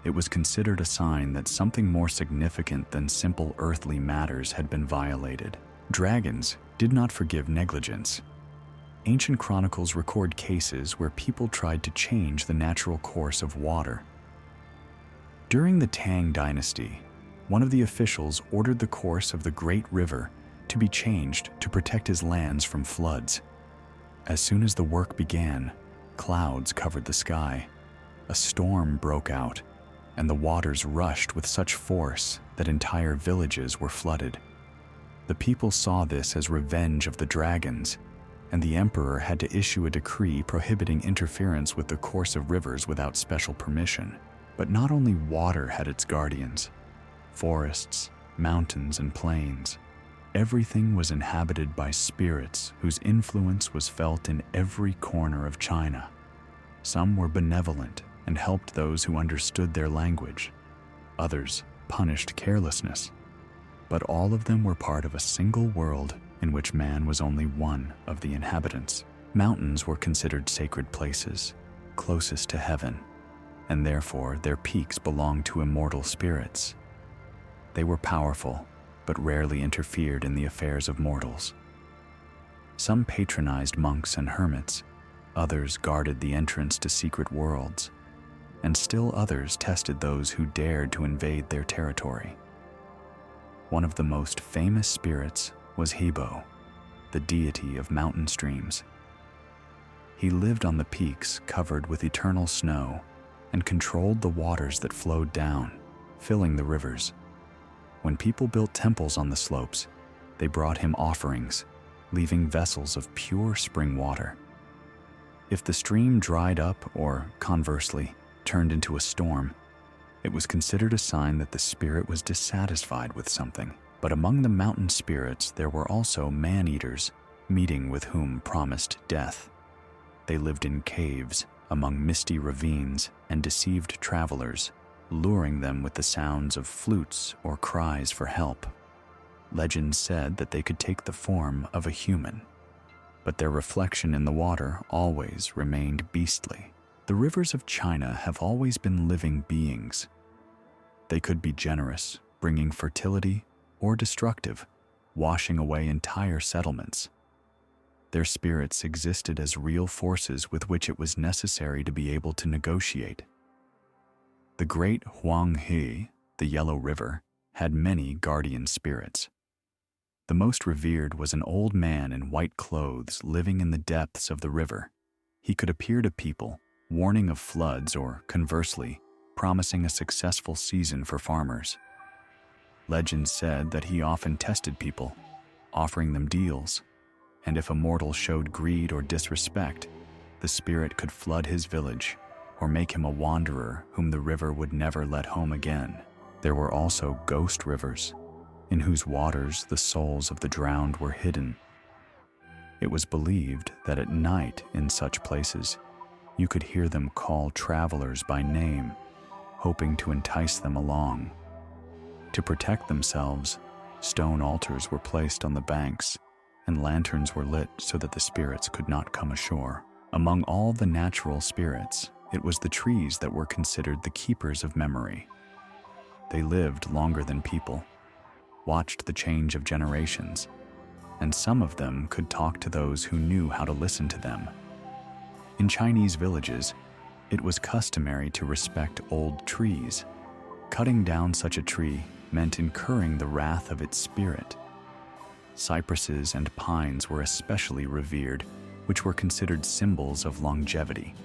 it was considered a sign that something more significant than simple earthly matters had been violated. Dragons did not forgive negligence. Ancient chronicles record cases where people tried to change the natural course of water. During the Tang Dynasty, one of the officials ordered the course of the Great River to be changed to protect his lands from floods. As soon as the work began, clouds covered the sky. A storm broke out, and the waters rushed with such force that entire villages were flooded. The people saw this as revenge of the dragons, and the emperor had to issue a decree prohibiting interference with the course of rivers without special permission. But not only water had its guardians. Forests, mountains, and plains. Everything was inhabited by spirits whose influence was felt in every corner of China. Some were benevolent and helped those who understood their language. Others punished carelessness. But all of them were part of a single world in which man was only one of the inhabitants. Mountains were considered sacred places, closest to heaven. and therefore their peaks belonged to immortal spirits. They were powerful, but rarely interfered in the affairs of mortals. Some patronized monks and hermits, others guarded the entrance to secret worlds, and still others tested those who dared to invade their territory. One of the most famous spirits was Hebo, the deity of mountain streams. He lived on the peaks covered with eternal snow and controlled the waters that flowed down, filling the rivers. When people built temples on the slopes, they brought him offerings, leaving vessels of pure spring water. If the stream dried up or, conversely, turned into a storm, it was considered a sign that the spirit was dissatisfied with something. But among the mountain spirits there were also man-eaters, meeting with whom promised death. They lived in caves, among misty ravines, and deceived travelers, luring them with the sounds of flutes or cries for help. Legend said that they could take the form of a human, but their reflection in the water always remained beastly. The rivers of China have always been living beings. They could be generous, bringing fertility, or destructive, washing away entire settlements. Their spirits existed as real forces with which it was necessary to be able to negotiate. The great Huang He, the Yellow River, had many guardian spirits. The most revered was an old man in white clothes living in the depths of the river. He could appear to people, warning of floods or, conversely, promising a successful season for farmers. Legend said that he often tested people, offering them deals, and if a mortal showed greed or disrespect, the spirit could flood his village or make him a wanderer whom the river would never let home again. There were also ghost rivers, in whose waters the souls of the drowned were hidden. It was believed that at night in such places, you could hear them call travelers by name, hoping to entice them along. To protect themselves, stone altars were placed on the banks, and lanterns were lit so that the spirits could not come ashore. Among all the natural spirits, it was the trees that were considered the keepers of memory. They lived longer than people, watched the change of generations, and some of them could talk to those who knew how to listen to them. In Chinese villages, it was customary to respect old trees. Cutting down such a tree meant incurring the wrath of its spirit. Cypresses and pines were especially revered, which were considered symbols of longevity.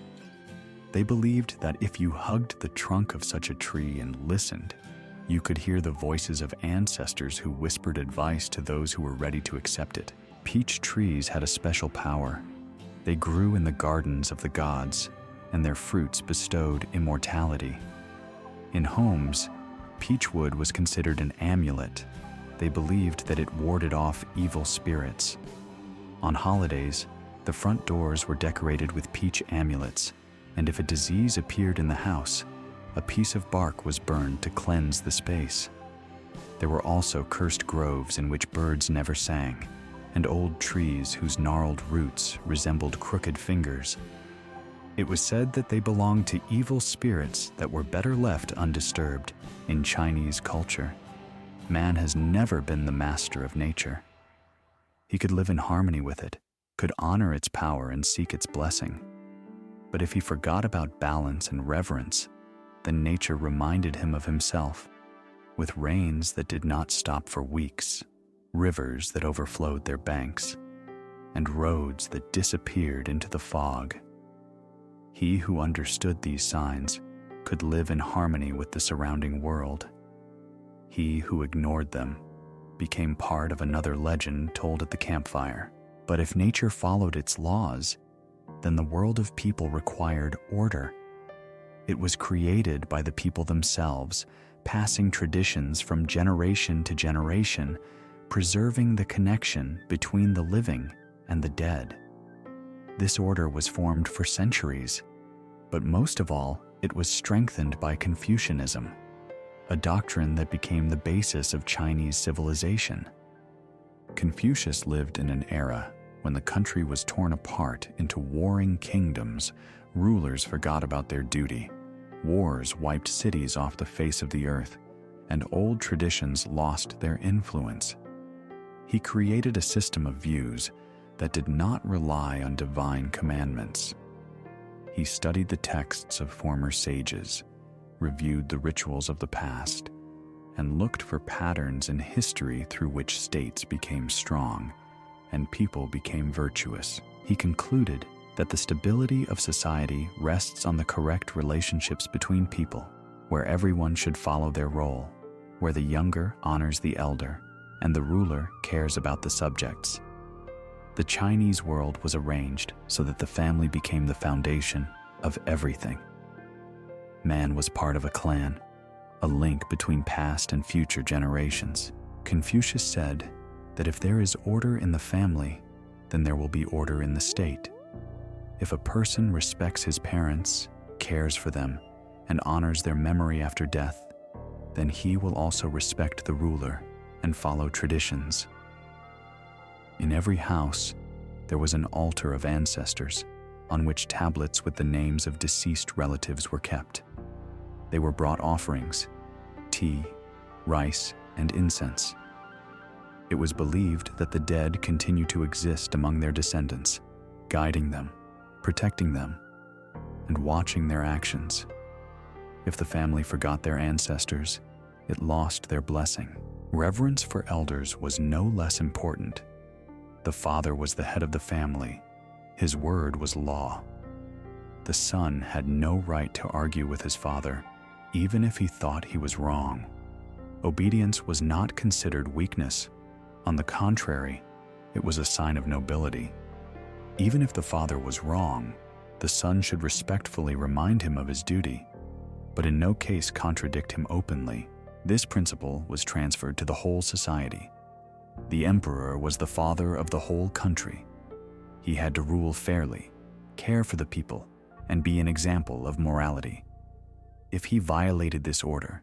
They believed that if you hugged the trunk of such a tree and listened, you could hear the voices of ancestors who whispered advice to those who were ready to accept it. Peach trees had a special power. They grew in the gardens of the gods, and their fruits bestowed immortality. In homes, peach wood was considered an amulet. They believed that it warded off evil spirits. On holidays, the front doors were decorated with peach amulets, and if a disease appeared in the house, a piece of bark was burned to cleanse the space. There were also cursed groves in which birds never sang, and old trees whose gnarled roots resembled crooked fingers. It was said that they belonged to evil spirits that were better left undisturbed. In Chinese culture, man has never been the master of nature. He could live in harmony with it, could honor its power and seek its blessing. But if he forgot about balance and reverence, then nature reminded him of himself, with rains that did not stop for weeks, rivers that overflowed their banks, and roads that disappeared into the fog. He who understood these signs could live in harmony with the surrounding world. He who ignored them became part of another legend told at the campfire. But if nature followed its laws, then the world of people required order. It was created by the people themselves, passing traditions from generation to generation, preserving the connection between the living and the dead. This order was formed for centuries, but most of all, it was strengthened by Confucianism, a doctrine that became the basis of Chinese civilization. Confucius lived in an era when the country was torn apart into warring kingdoms. Rulers forgot about their duty, Wars wiped cities off the face of the earth, and old traditions lost their influence. He created a system of views that did not rely on divine commandments. He studied the texts of former sages, reviewed the rituals of the past, and looked for patterns in history through which states became strong and people became virtuous. He concluded that the stability of society rests on the correct relationships between people, where everyone should follow their role, where the younger honors the elder, and the ruler cares about the subjects. The Chinese world was arranged so that the family became the foundation of everything. Man was part of a clan, a link between past and future generations. Confucius said that if there is order in the family, then there will be order in the state. If a person respects his parents, cares for them, and honors their memory after death, then he will also respect the ruler and follow traditions. In every house, there was an altar of ancestors on which tablets with the names of deceased relatives were kept. They were brought offerings, tea, rice, and incense. It was believed that the dead continue to exist among their descendants, guiding them, protecting them, and watching their actions. If the family forgot their ancestors, it lost their blessing. Reverence for elders was no less important. The father was the head of the family. His word was law. The son had no right to argue with his father, even if he thought he was wrong. Obedience was not considered weakness. On the contrary, it was a sign of nobility. Even if the father was wrong, the son should respectfully remind him of his duty, but in no case contradict him openly. This principle was transferred to the whole society. The emperor was the father of the whole country. He had to rule fairly, care for the people, and be an example of morality. If he violated this order,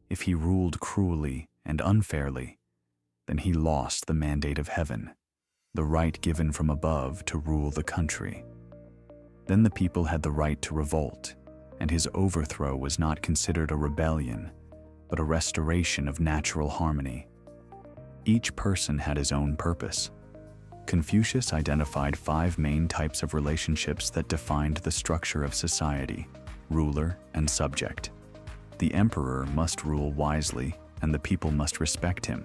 if he ruled cruelly and unfairly, then he lost the mandate of heaven, the right given from above to rule the country. Then the people had the right to revolt, and his overthrow was not considered a rebellion, but a restoration of natural harmony. Each person had his own purpose. Confucius identified 5 main types of relationships that defined the structure of society: ruler and subject. The emperor must rule wisely, and the people must respect him.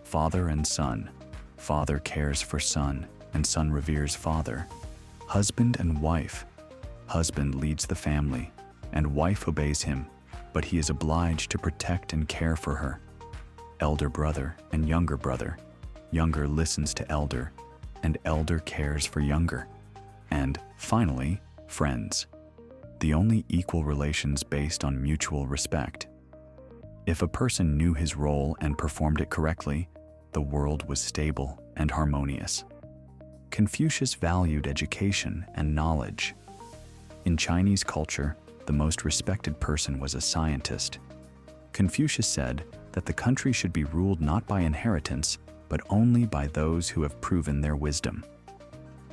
Father and son. Father cares for son, and son reveres father. Husband and wife. Husband leads the family, and wife obeys him, but he is obliged to protect and care for her. Elder brother and younger brother. Younger listens to elder, and elder cares for younger. And finally, friends. The only equal relations based on mutual respect. If a person knew his role and performed it correctly, the world was stable and harmonious. Confucius valued education and knowledge. In Chinese culture, the most respected person was a scientist. Confucius said that the country should be ruled not by inheritance, but only by those who have proven their wisdom.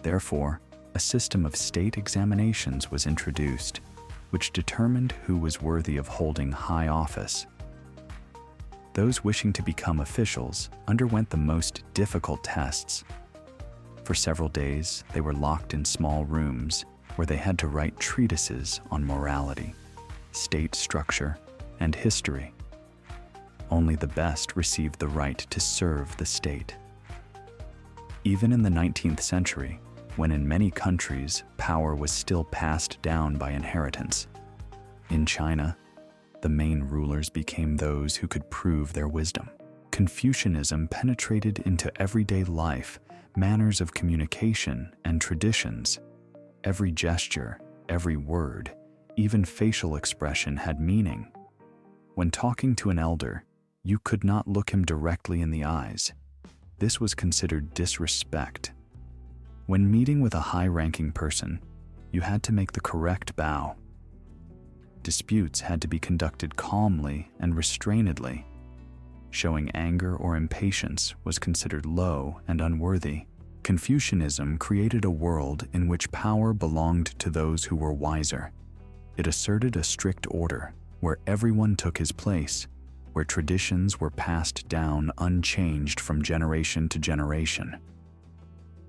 Therefore, a system of state examinations was introduced, which determined who was worthy of holding high office. Those wishing to become officials underwent the most difficult tests. For several days, they were locked in small rooms where they had to write treatises on morality, state structure, and history. Only the best received the right to serve the state. Even in the 19th century, when in many countries power was still passed down by inheritance, in China, the main rulers became those who could prove their wisdom. Confucianism penetrated into everyday life, manners of communication, and traditions. Every gesture, every word, even facial expression had meaning. When talking to an elder, you could not look him directly in the eyes. This was considered disrespect. When meeting with a high-ranking person, you had to make the correct bow. Disputes had to be conducted calmly and restrainedly. Showing anger or impatience was considered low and unworthy. Confucianism created a world in which power belonged to those who were wiser. It asserted a strict order where everyone took his place, where traditions were passed down unchanged from generation to generation.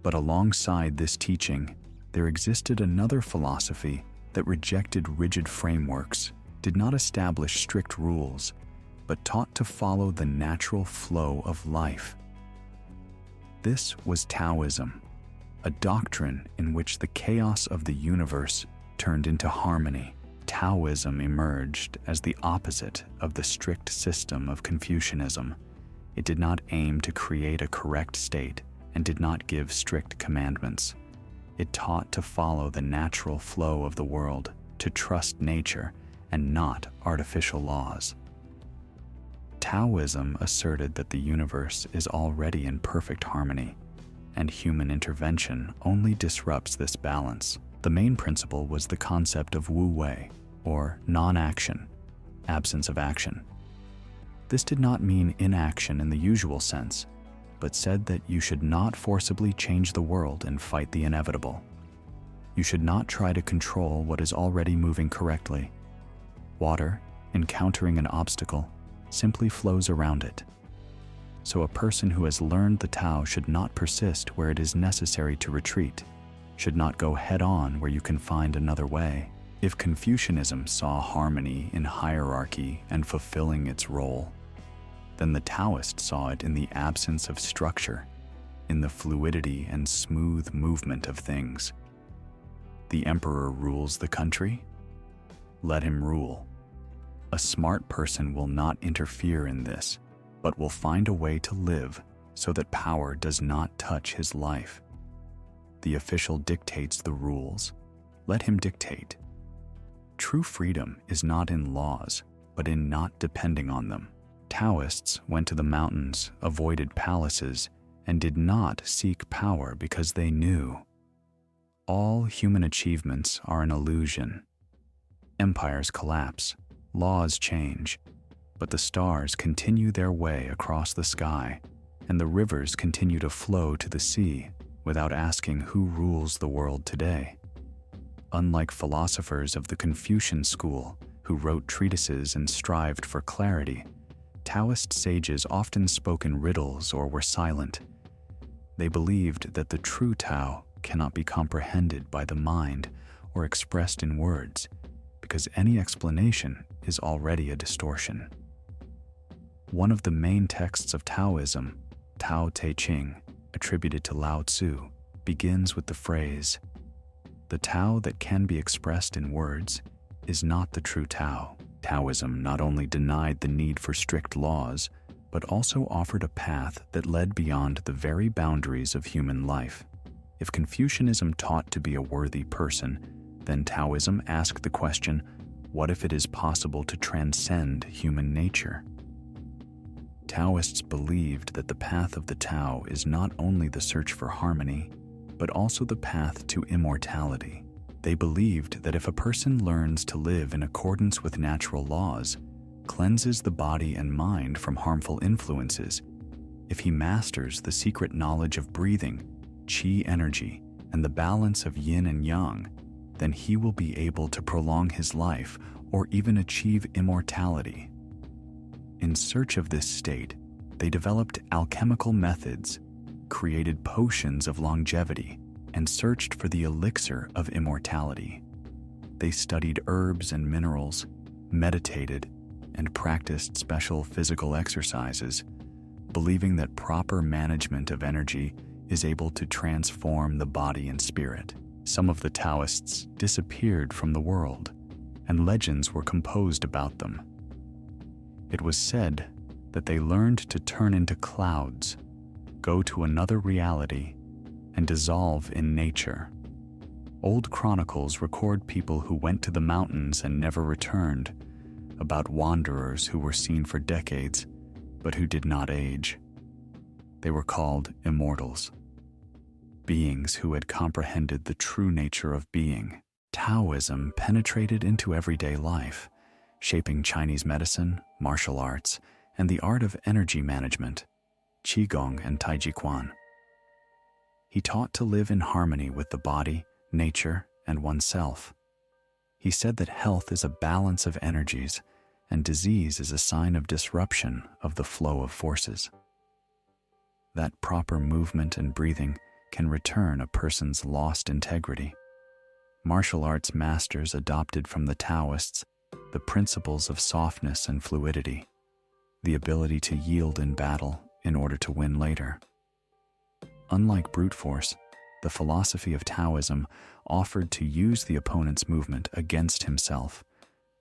But alongside this teaching, there existed another philosophy that rejected rigid frameworks, did not establish strict rules, but taught to follow the natural flow of life. This was Taoism, a doctrine in which the chaos of the universe turned into harmony. Taoism emerged as the opposite of the strict system of Confucianism. It did not aim to create a correct state and did not give strict commandments. It taught to follow the natural flow of the world, to trust nature and not artificial laws. Taoism asserted that the universe is already in perfect harmony, and human intervention only disrupts this balance. The main principle was the concept of wu wei, or non-action, absence of action. This did not mean inaction in the usual sense, but said that you should not forcibly change the world and fight the inevitable. You should not try to control what is already moving correctly. Water, encountering an obstacle, simply flows around it. So a person who has learned the Tao should not persist where it is necessary to retreat, should not go head-on where you can find another way. If Confucianism saw harmony in hierarchy and fulfilling its role, then the Taoist saw it in the absence of structure, in the fluidity and smooth movement of things. The emperor rules the country? Let him rule. A smart person will not interfere in this, but will find a way to live so that power does not touch his life. The official dictates the rules. Let him dictate. True freedom is not in laws, but in not depending on them. Taoists went to the mountains, avoided palaces, and did not seek power because they knew all human achievements are an illusion. Empires collapse, laws change, but the stars continue their way across the sky, and the rivers continue to flow to the sea without asking who rules the world today. Unlike philosophers of the Confucian school who wrote treatises and strived for clarity, Taoist sages often spoke in riddles or were silent. They believed that the true Tao cannot be comprehended by the mind or expressed in words, because any explanation is already a distortion. One of the main texts of Taoism, Tao Te Ching, attributed to Lao Tzu, begins with the phrase, "The Tao that can be expressed in words is not the true Tao." Taoism not only denied the need for strict laws, but also offered a path that led beyond the very boundaries of human life. If Confucianism taught to be a worthy person, then Taoism asked the question, what if it is possible to transcend human nature? Taoists believed that the path of the Tao is not only the search for harmony, but also the path to immortality. They believed that if a person learns to live in accordance with natural laws, cleanses the body and mind from harmful influences, if he masters the secret knowledge of breathing, qi energy, and the balance of yin and yang, then he will be able to prolong his life or even achieve immortality. In search of this state, they developed alchemical methods, created potions of longevity, and searched for the elixir of immortality. They studied herbs and minerals, meditated, and practiced special physical exercises, believing that proper management of energy is able to transform the body and spirit. Some of the Taoists disappeared from the world, and legends were composed about them. It was said that they learned to turn into clouds, go to another reality, and dissolve in nature. Old chronicles record people who went to the mountains and never returned, about wanderers who were seen for decades, but who did not age. They were called immortals, beings who had comprehended the true nature of being. Taoism penetrated into everyday life, shaping Chinese medicine, martial arts, and the art of energy management, Qigong and Taiji Quan. He taught to live in harmony with the body, nature, and oneself. He said that health is a balance of energies, and disease is a sign of disruption of the flow of forces. That proper movement and breathing can return a person's lost integrity. Martial arts masters adopted from the Taoists the principles of softness and fluidity, the ability to yield in battle in order to win later. Unlike brute force, the philosophy of Taoism offered to use the opponent's movement against himself,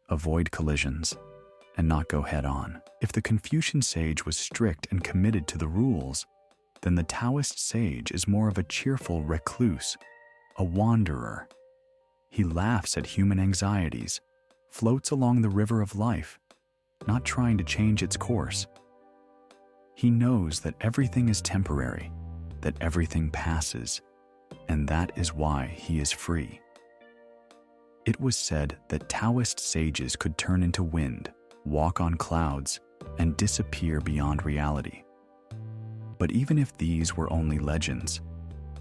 avoid collisions, and not go head-on. If the Confucian sage was strict and committed to the rules, then the Taoist sage is more of a cheerful recluse, a wanderer. He laughs at human anxieties, floats along the river of life, not trying to change its course. He knows that everything is temporary, that everything passes, and that is why he is free. It was said that Taoist sages could turn into wind, walk on clouds, and disappear beyond reality. But even if these were only legends,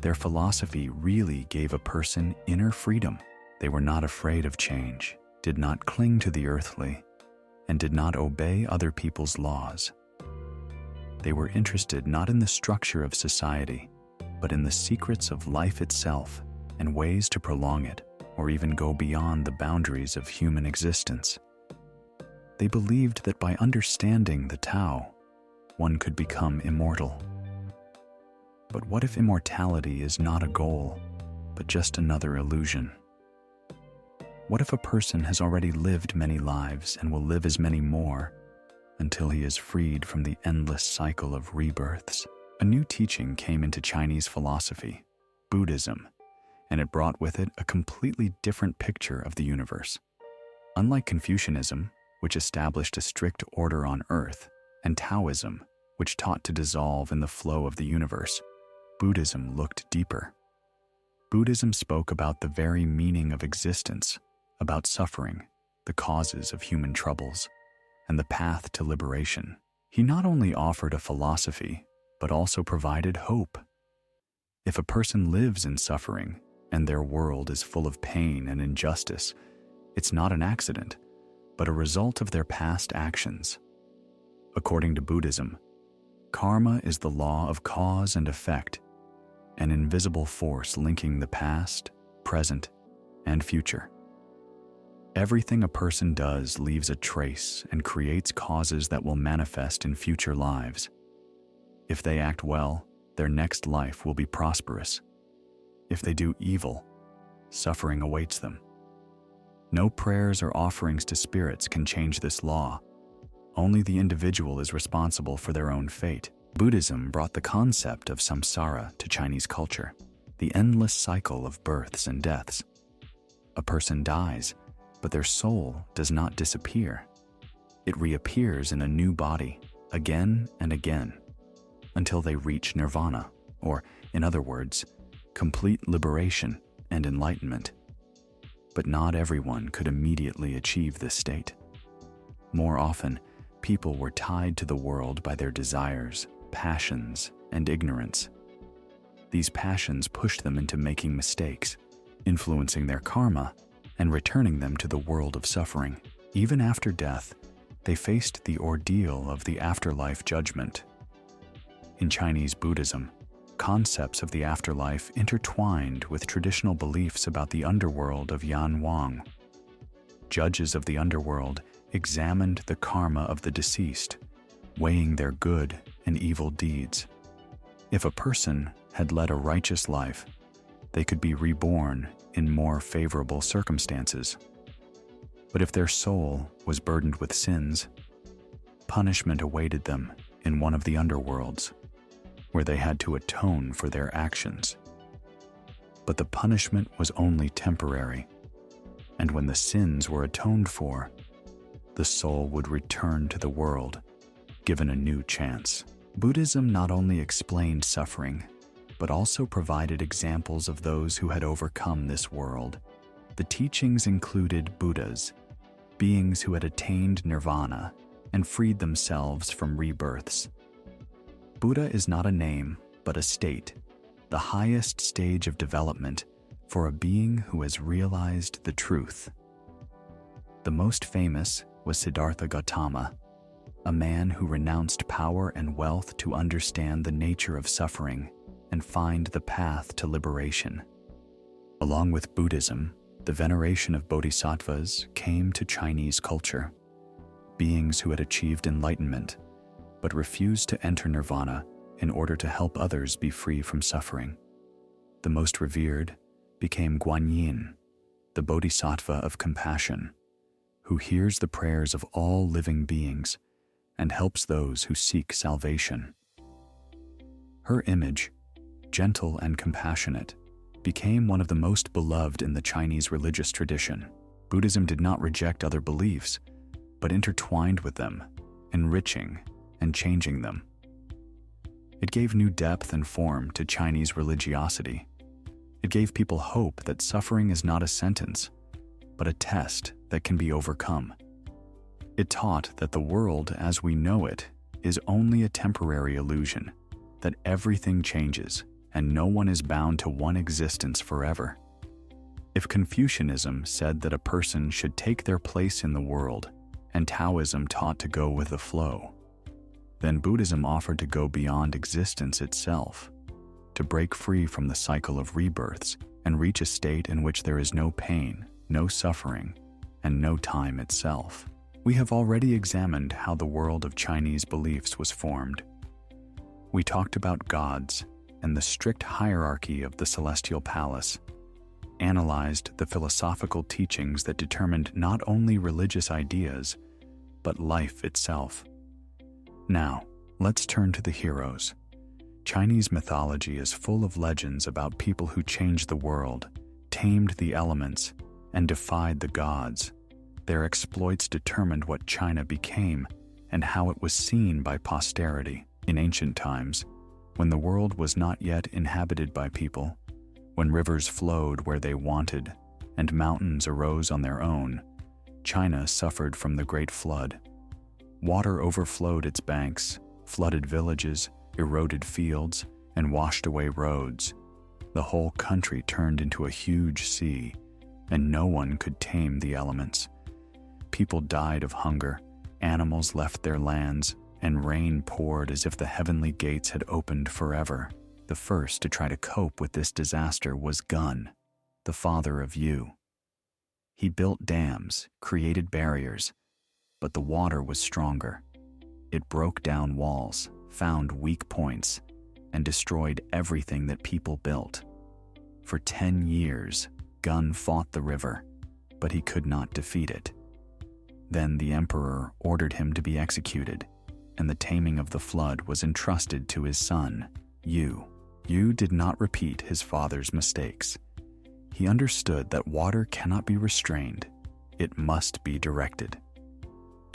their philosophy really gave a person inner freedom. They were not afraid of change, did not cling to the earthly, and did not obey other people's laws. They were interested not in the structure of society, but in the secrets of life itself and ways to prolong it, or even go beyond the boundaries of human existence. They believed that by understanding the Tao, one could become immortal. But what if immortality is not a goal, but just another illusion? What if a person has already lived many lives and will live as many more until he is freed from the endless cycle of rebirths? A new teaching came into Chinese philosophy, Buddhism, and it brought with it a completely different picture of the universe. Unlike Confucianism, which established a strict order on earth, and Taoism, which taught to dissolve in the flow of the universe, Buddhism looked deeper. Buddhism spoke about the very meaning of existence, about suffering, the causes of human troubles, and the path to liberation. He not only offered a philosophy, but also provided hope. If a person lives in suffering and their world is full of pain and injustice, it's not an accident, but a result of their past actions. According to Buddhism, karma is the law of cause and effect, an invisible force linking the past, present, and future. Everything a person does leaves a trace and creates causes that will manifest in future lives. If they act well, their next life will be prosperous. If they do evil, suffering awaits them. No prayers or offerings to spirits can change this law. Only the individual is responsible for their own fate. Buddhism brought the concept of samsara to Chinese culture, the endless cycle of births and deaths. A person dies, but their soul does not disappear. It reappears in a new body, again and again, until they reach nirvana, or, in other words, complete liberation and enlightenment. But not everyone could immediately achieve this state. More often, people were tied to the world by their desires, passions, and ignorance. These passions pushed them into making mistakes, influencing their karma, and returning them to the world of suffering. Even after death, they faced the ordeal of the afterlife judgment. In Chinese Buddhism, concepts of the afterlife intertwined with traditional beliefs about the underworld of Yin-yang. Judges of the underworld examined the karma of the deceased, weighing their good and evil deeds. If a person had led a righteous life, they could be reborn in more favorable circumstances. But if their soul was burdened with sins, punishment awaited them in one of the underworlds, where they had to atone for their actions. But the punishment was only temporary, and when the sins were atoned for, the soul would return to the world, given a new chance. Buddhism not only explained suffering, but also provided examples of those who had overcome this world. The teachings included Buddhas, beings who had attained nirvana and freed themselves from rebirths. Buddha is not a name, but a state, the highest stage of development for a being who has realized the truth. The most famous was Siddhartha Gautama, a man who renounced power and wealth to understand the nature of suffering and find the path to liberation. Along with Buddhism, the veneration of bodhisattvas came to Chinese culture, beings who had achieved enlightenment but refused to enter nirvana in order to help others be free from suffering. The most revered became Guanyin, the bodhisattva of compassion, who hears the prayers of all living beings and helps those who seek salvation. Her image, gentle and compassionate, became one of the most beloved in the Chinese religious tradition. Buddhism did not reject other beliefs, but intertwined with them, enriching and changing them. It gave new depth and form to Chinese religiosity. It gave people hope that suffering is not a sentence, but a test that can be overcome. It taught that the world as we know it is only a temporary illusion, that everything changes and no one is bound to one existence forever. If Confucianism said that a person should take their place in the world and Taoism taught to go with the flow, then Buddhism offered to go beyond existence itself, to break free from the cycle of rebirths and reach a state in which there is no pain, no suffering, and no time itself. We have already examined how the world of Chinese beliefs was formed. We talked about gods and the strict hierarchy of the celestial palace, analyzed the philosophical teachings that determined not only religious ideas, but life itself. Now, let's turn to the heroes. Chinese mythology is full of legends about people who changed the world, tamed the elements, and defied the gods. Their exploits determined what China became and how it was seen by posterity. In ancient times, when the world was not yet inhabited by people, when rivers flowed where they wanted and mountains arose on their own, China suffered from the Great Flood. Water overflowed its banks, flooded villages, eroded fields, and washed away roads. The whole country turned into a huge sea, and no one could tame the elements. People died of hunger, animals left their lands, and rain poured as if the heavenly gates had opened forever. The first to try to cope with this disaster was Gun, the father of Yu. He built dams, created barriers, but the water was stronger. It broke down walls, found weak points, and destroyed everything that people built. For 10 years, Gun fought the river, but he could not defeat it. Then the emperor ordered him to be executed, and the taming of the flood was entrusted to his son, Yu. Yu did not repeat his father's mistakes. He understood that water cannot be restrained, it must be directed.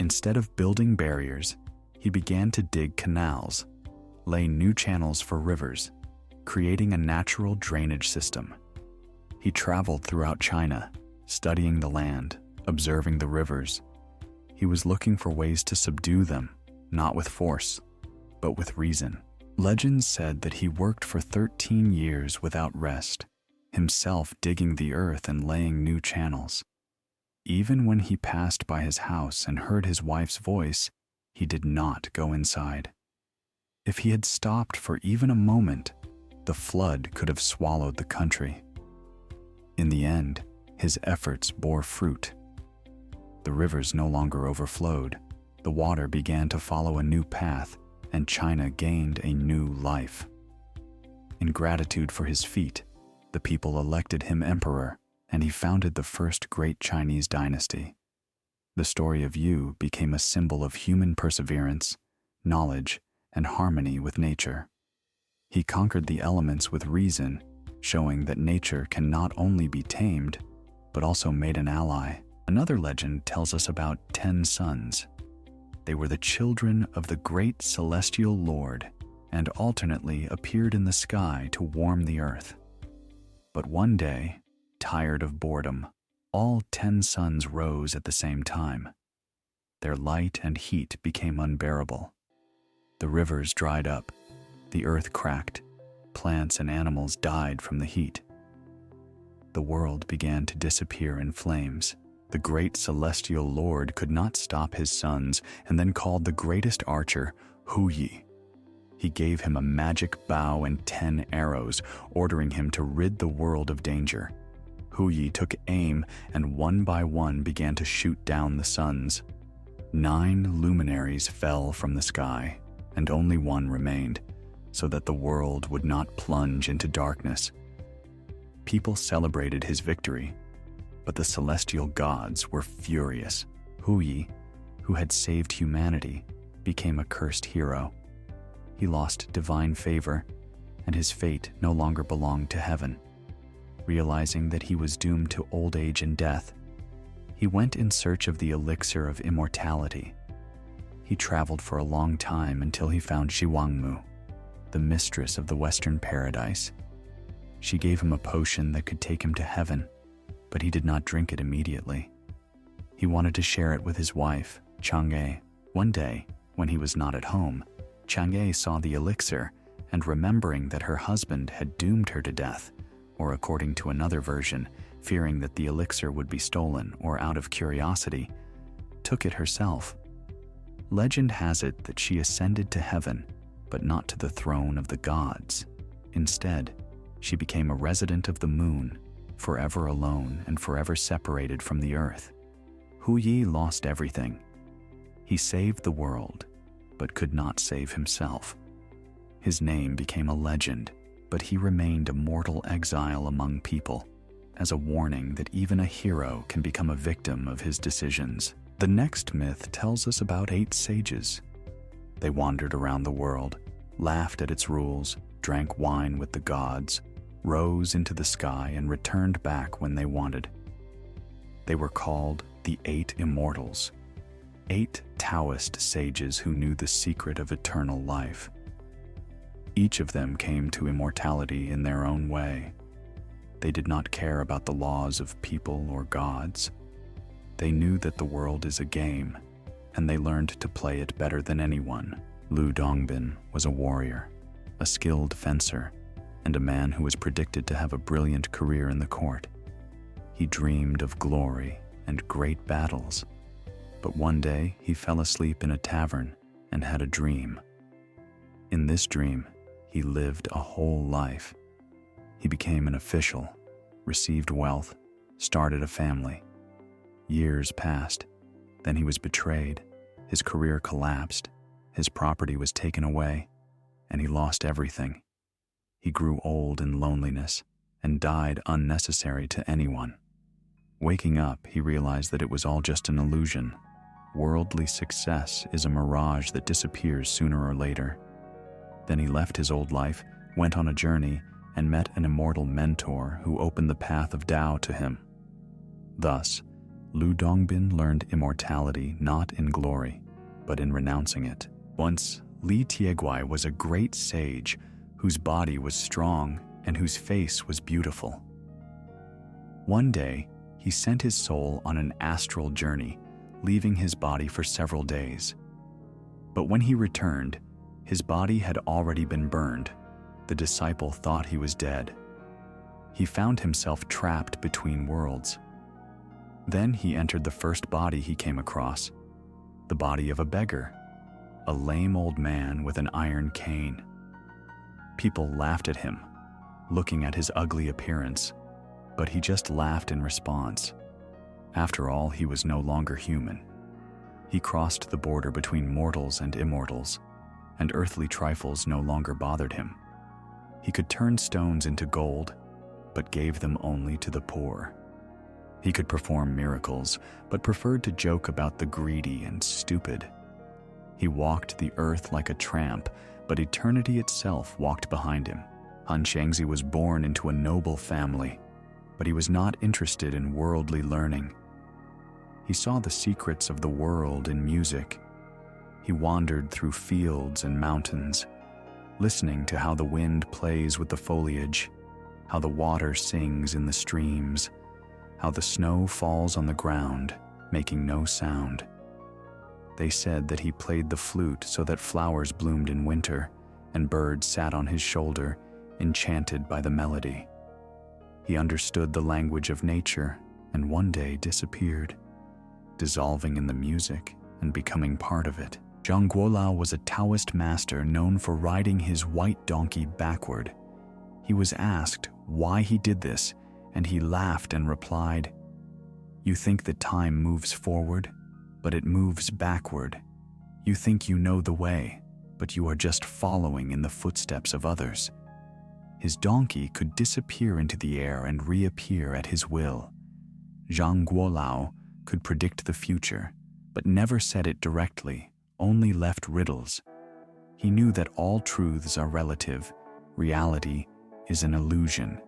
Instead of building barriers, he began to dig canals, lay new channels for rivers, creating a natural drainage system. He traveled throughout China, studying the land, observing the rivers. He was looking for ways to subdue them, not with force, but with reason. Legends said that he worked for 13 years without rest, himself digging the earth and laying new channels. Even when he passed by his house and heard his wife's voice, he did not go inside. If he had stopped for even a moment, the flood could have swallowed the country. In the end, his efforts bore fruit. The rivers no longer overflowed. The water began to follow a new path, and China gained a new life. In gratitude for his feat, the people elected him emperor, and he founded the first great Chinese dynasty. The story of Yu became a symbol of human perseverance, knowledge, and harmony with nature. He conquered the elements with reason, showing that nature can not only be tamed, but also made an ally. Another legend tells us about 10 sons. They were the children of the great celestial Lord and alternately appeared in the sky to warm the earth. But one day, tired of boredom, all 10 suns rose at the same time. Their light and heat became unbearable. The rivers dried up, the earth cracked, plants and animals died from the heat. The world began to disappear in flames, The great celestial lord could not stop his sons and then called the greatest archer Hu Yi. He gave him a magic bow and 10 arrows, ordering him to rid the world of danger. Hu Yi took aim and one by one began to shoot down the suns. 9 luminaries fell from the sky, and only one remained, so that the world would not plunge into darkness. People celebrated his victory, but the celestial gods were furious. Hu Yi, who had saved humanity, became a cursed hero. He lost divine favor, and his fate no longer belonged to heaven. Realizing that he was doomed to old age and death, he went in search of the elixir of immortality. He traveled for a long time until he found Xiwangmu, the mistress of the Western paradise. She gave him a potion that could take him to heaven, but he did not drink it immediately. He wanted to share it with his wife, Chang'e. One day, when he was not at home, Chang'e saw the elixir, and remembering that her husband had doomed her to death, or according to another version, fearing that the elixir would be stolen or out of curiosity, took it herself. Legend has it that she ascended to heaven, but not to the throne of the gods. Instead, she became a resident of the moon, forever alone and forever separated from the earth. Hu Yi lost everything. He saved the world, but could not save himself. His name became a legend, but he remained a mortal exile among people, as a warning that even a hero can become a victim of his decisions. The next myth tells us about 8 sages. They wandered around the world, laughed at its rules, drank wine with the gods, rose into the sky, and returned back when they wanted. They were called the 8 Immortals, 8 Taoist sages who knew the secret of eternal life. Each of them came to immortality in their own way. They did not care about the laws of people or gods. They knew that the world is a game, and they learned to play it better than anyone. Lu Dongbin was a warrior, a skilled fencer, and a man who was predicted to have a brilliant career in the court. He dreamed of glory and great battles, but one day he fell asleep in a tavern and had a dream. In this dream, he lived a whole life. He became an official, received wealth, started a family. Years passed, then he was betrayed, his career collapsed, his property was taken away, and he lost everything. He grew old in loneliness and died unnecessary to anyone. Waking up, he realized that it was all just an illusion. Worldly success is a mirage that disappears sooner or later. Then he left his old life, went on a journey, and met an immortal mentor who opened the path of Tao to him. Thus, Lu Dongbin learned immortality not in glory, but in renouncing it. Once, Li Tieguai was a great sage whose body was strong and whose face was beautiful. One day, he sent his soul on an astral journey, leaving his body for several days. But when he returned, his body had already been burned. The disciple thought he was dead. He found himself trapped between worlds. Then he entered the first body he came across, the body of a beggar, a lame old man with an iron cane. People laughed at him, looking at his ugly appearance, but he just laughed in response. After all, he was no longer human. He crossed the border between mortals and immortals, and earthly trifles no longer bothered him. He could turn stones into gold, but gave them only to the poor. He could perform miracles, but preferred to joke about the greedy and stupid. He walked the earth like a tramp, but eternity itself walked behind him. Han Shangzi was born into a noble family, but he was not interested in worldly learning. He saw the secrets of the world in music. He wandered through fields and mountains, listening to how the wind plays with the foliage, how the water sings in the streams, how the snow falls on the ground, making no sound. They said that he played the flute so that flowers bloomed in winter, and birds sat on his shoulder, enchanted by the melody. He understood the language of nature, and one day disappeared, dissolving in the music and becoming part of it. Zhang Guolao was a Taoist master known for riding his white donkey backward. He was asked why he did this, and he laughed and replied, "You think that time moves forward, but it moves backward. You think you know the way, but you are just following in the footsteps of others." His donkey could disappear into the air and reappear at his will. Zhang Guolao could predict the future, but never said it directly, only left riddles. He knew that all truths are relative, reality is an illusion,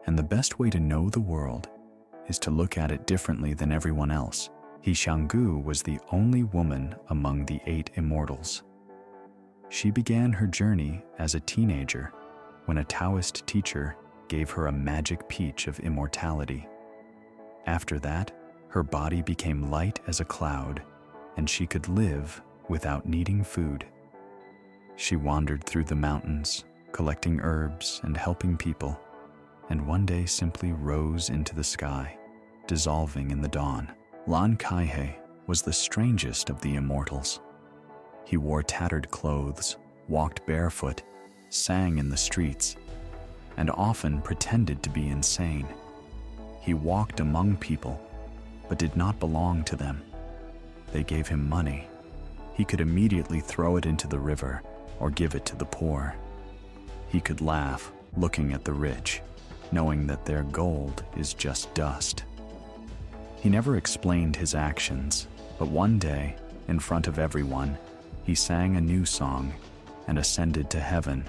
and the best way to know the world is to look at it differently than everyone else. He Xianggu was the only woman among the 8 immortals. She began her journey as a teenager when a Taoist teacher gave her a magic peach of immortality. After that, her body became light as a cloud, and she could live without needing food. She wandered through the mountains, collecting herbs and helping people, and one day simply rose into the sky, dissolving in the dawn. Lan Kaihe was the strangest of the immortals. He wore tattered clothes, walked barefoot, sang in the streets, and often pretended to be insane. He walked among people, but did not belong to them. They gave him money. He could immediately throw it into the river or give it to the poor. He could laugh, looking at the rich, knowing that their gold is just dust. He never explained his actions, but one day, in front of everyone, he sang a new song and ascended to heaven,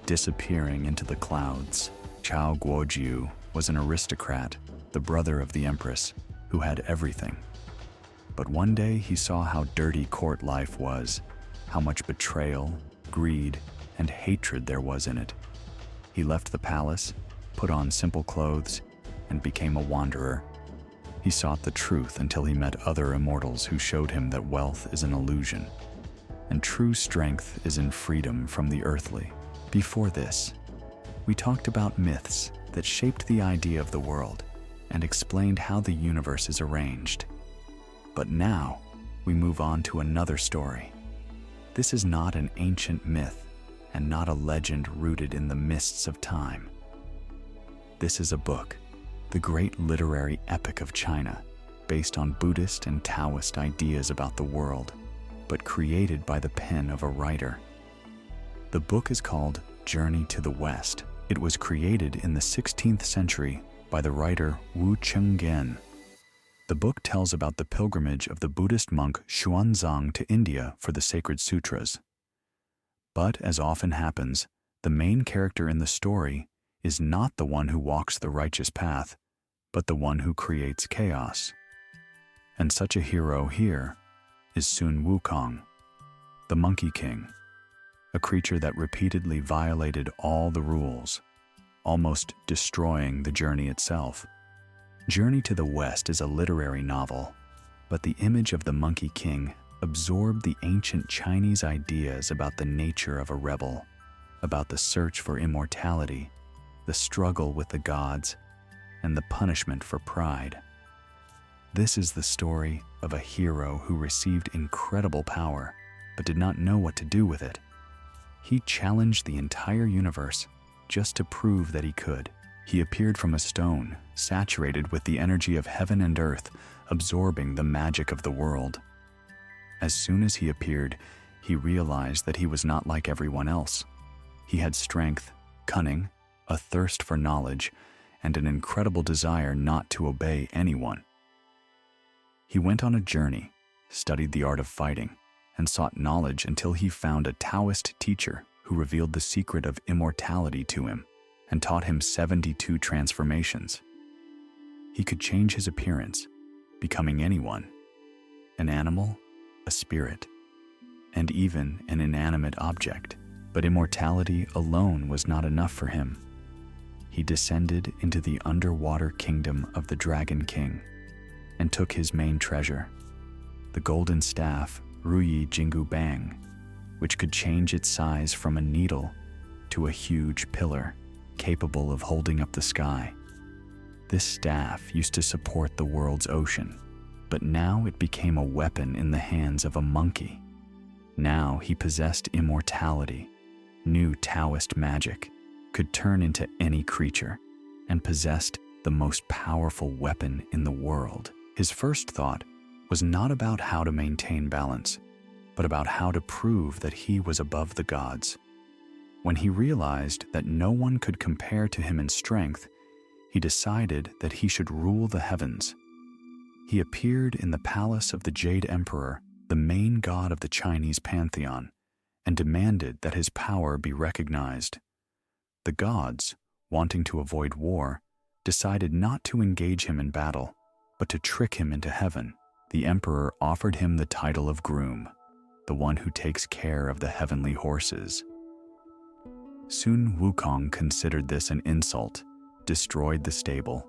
disappearing into the clouds. Chao Guojiu was an aristocrat, the brother of the empress, who had everything. But one day he saw how dirty court life was, how much betrayal, greed, and hatred there was in it. He left the palace, put on simple clothes, and became a wanderer. He sought the truth until he met other immortals who showed him that wealth is an illusion, and true strength is in freedom from the earthly. Before this, we talked about myths that shaped the idea of the world and explained how the universe is arranged. But now, we move on to another story. This is not an ancient myth and not a legend rooted in the mists of time. This is a book, the great literary epic of China, based on Buddhist and Taoist ideas about the world, but created by the pen of a writer. The book is called Journey to the West. It was created in the 16th century by the writer Wu Chenggen. The book tells about the pilgrimage of the Buddhist monk Xuanzang to India for the sacred sutras. But, as often happens, the main character in the story is not the one who walks the righteous path, but the one who creates chaos. And such a hero here is Sun Wukong, the Monkey King, a creature that repeatedly violated all the rules, almost destroying the journey itself. Journey to the West is a literary novel, but the image of the Monkey King absorbed the ancient Chinese ideas about the nature of a rebel, about the search for immortality, the struggle with the gods, and the punishment for pride. This is the story of a hero who received incredible power, but did not know what to do with it. He challenged the entire universe just to prove that he could. He appeared from a stone, saturated with the energy of heaven and earth, absorbing the magic of the world. As soon as he appeared, he realized that he was not like everyone else. He had strength, cunning, a thirst for knowledge, and an incredible desire not to obey anyone. He went on a journey, studied the art of fighting, and sought knowledge until he found a Taoist teacher who revealed the secret of immortality to him and taught him 72 transformations. He could change his appearance, becoming anyone, an animal, a spirit, and even an inanimate object. But immortality alone was not enough for him. He descended into the underwater kingdom of the Dragon King and took his main treasure, the golden staff Ruyi Jingu Bang, which could change its size from a needle to a huge pillar capable of holding up the sky. This staff used to support the world's ocean, but now it became a weapon in the hands of a monkey. Now he possessed immortality, knew Taoist magic, could turn into any creature, and possessed the most powerful weapon in the world. His first thought was not about how to maintain balance, but about how to prove that he was above the gods. When he realized that no one could compare to him in strength, he decided that he should rule the heavens. He appeared in the palace of the Jade Emperor, the main god of the Chinese pantheon, and demanded that his power be recognized. The gods, wanting to avoid war, decided not to engage him in battle, but to trick him into heaven. The emperor offered him the title of groom, the one who takes care of the heavenly horses. Sun Wukong considered this an insult, destroyed the stable,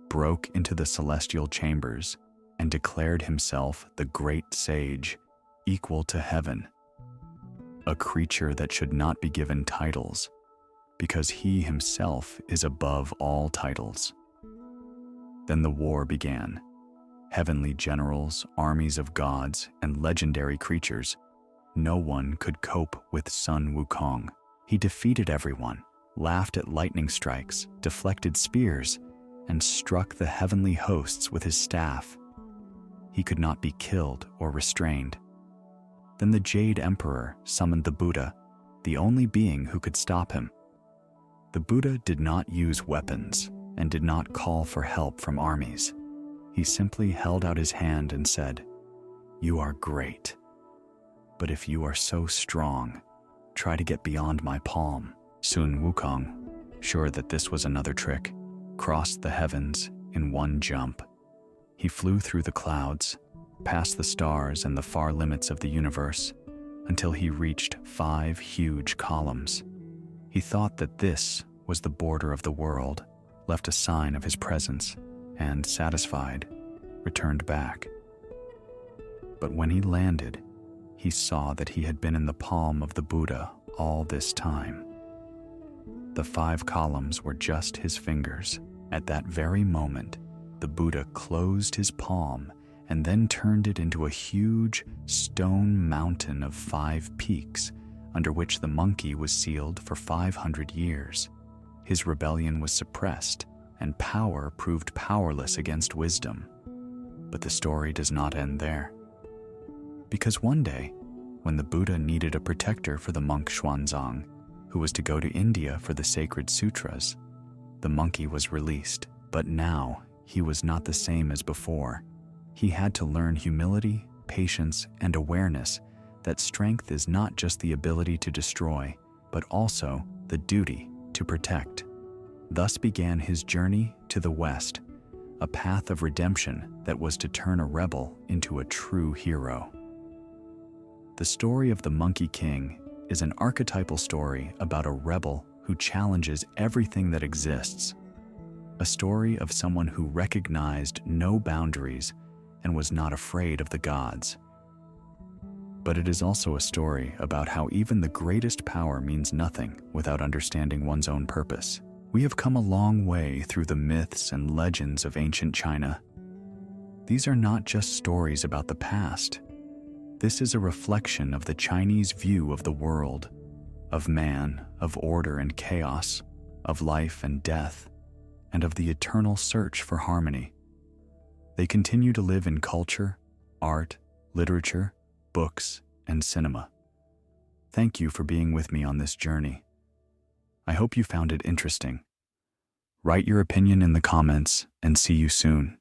broke into the celestial chambers, and declared himself the great sage, equal to heaven. A creature that should not be given titles, because he himself is above all titles. Then the war began. Heavenly generals, armies of gods, and legendary creatures. No one could cope with Sun Wukong. He defeated everyone, laughed at lightning strikes, deflected spears, and struck the heavenly hosts with his staff. He could not be killed or restrained. Then the Jade Emperor summoned the Buddha, the only being who could stop him. The Buddha did not use weapons and did not call for help from armies. He simply held out his hand and said, "You are great. But if you are so strong, try to get beyond my palm." Sun Wukong, sure that this was another trick, crossed the heavens in one jump. He flew through the clouds, past the stars and the far limits of the universe, until he reached 5 huge columns. He thought that this was the border of the world, left a sign of his presence, and, satisfied, returned back. But when he landed, he saw that he had been in the palm of the Buddha all this time. The 5 columns were just his fingers. At that very moment, the Buddha closed his palm and then turned it into a huge stone mountain of 5 peaks, under which the monkey was sealed for 500 years. His rebellion was suppressed, and power proved powerless against wisdom. But the story does not end there. Because one day, when the Buddha needed a protector for the monk Xuanzang, who was to go to India for the sacred sutras, the monkey was released. But now, he was not the same as before. He had to learn humility, patience, and awareness that strength is not just the ability to destroy, but also the duty to protect. Thus began his journey to the West, a path of redemption that was to turn a rebel into a true hero. The story of the Monkey King is an archetypal story about a rebel who challenges everything that exists. A story of someone who recognized no boundaries and was not afraid of the gods. But it is also a story about how even the greatest power means nothing without understanding one's own purpose. We have come a long way through the myths and legends of ancient China. These are not just stories about the past. This is a reflection of the Chinese view of the world, of man, of order and chaos, of life and death, and of the eternal search for harmony. They continue to live in culture, art, literature, books, and cinema. Thank you for being with me on this journey. I hope you found it interesting. Write your opinion in the comments and see you soon.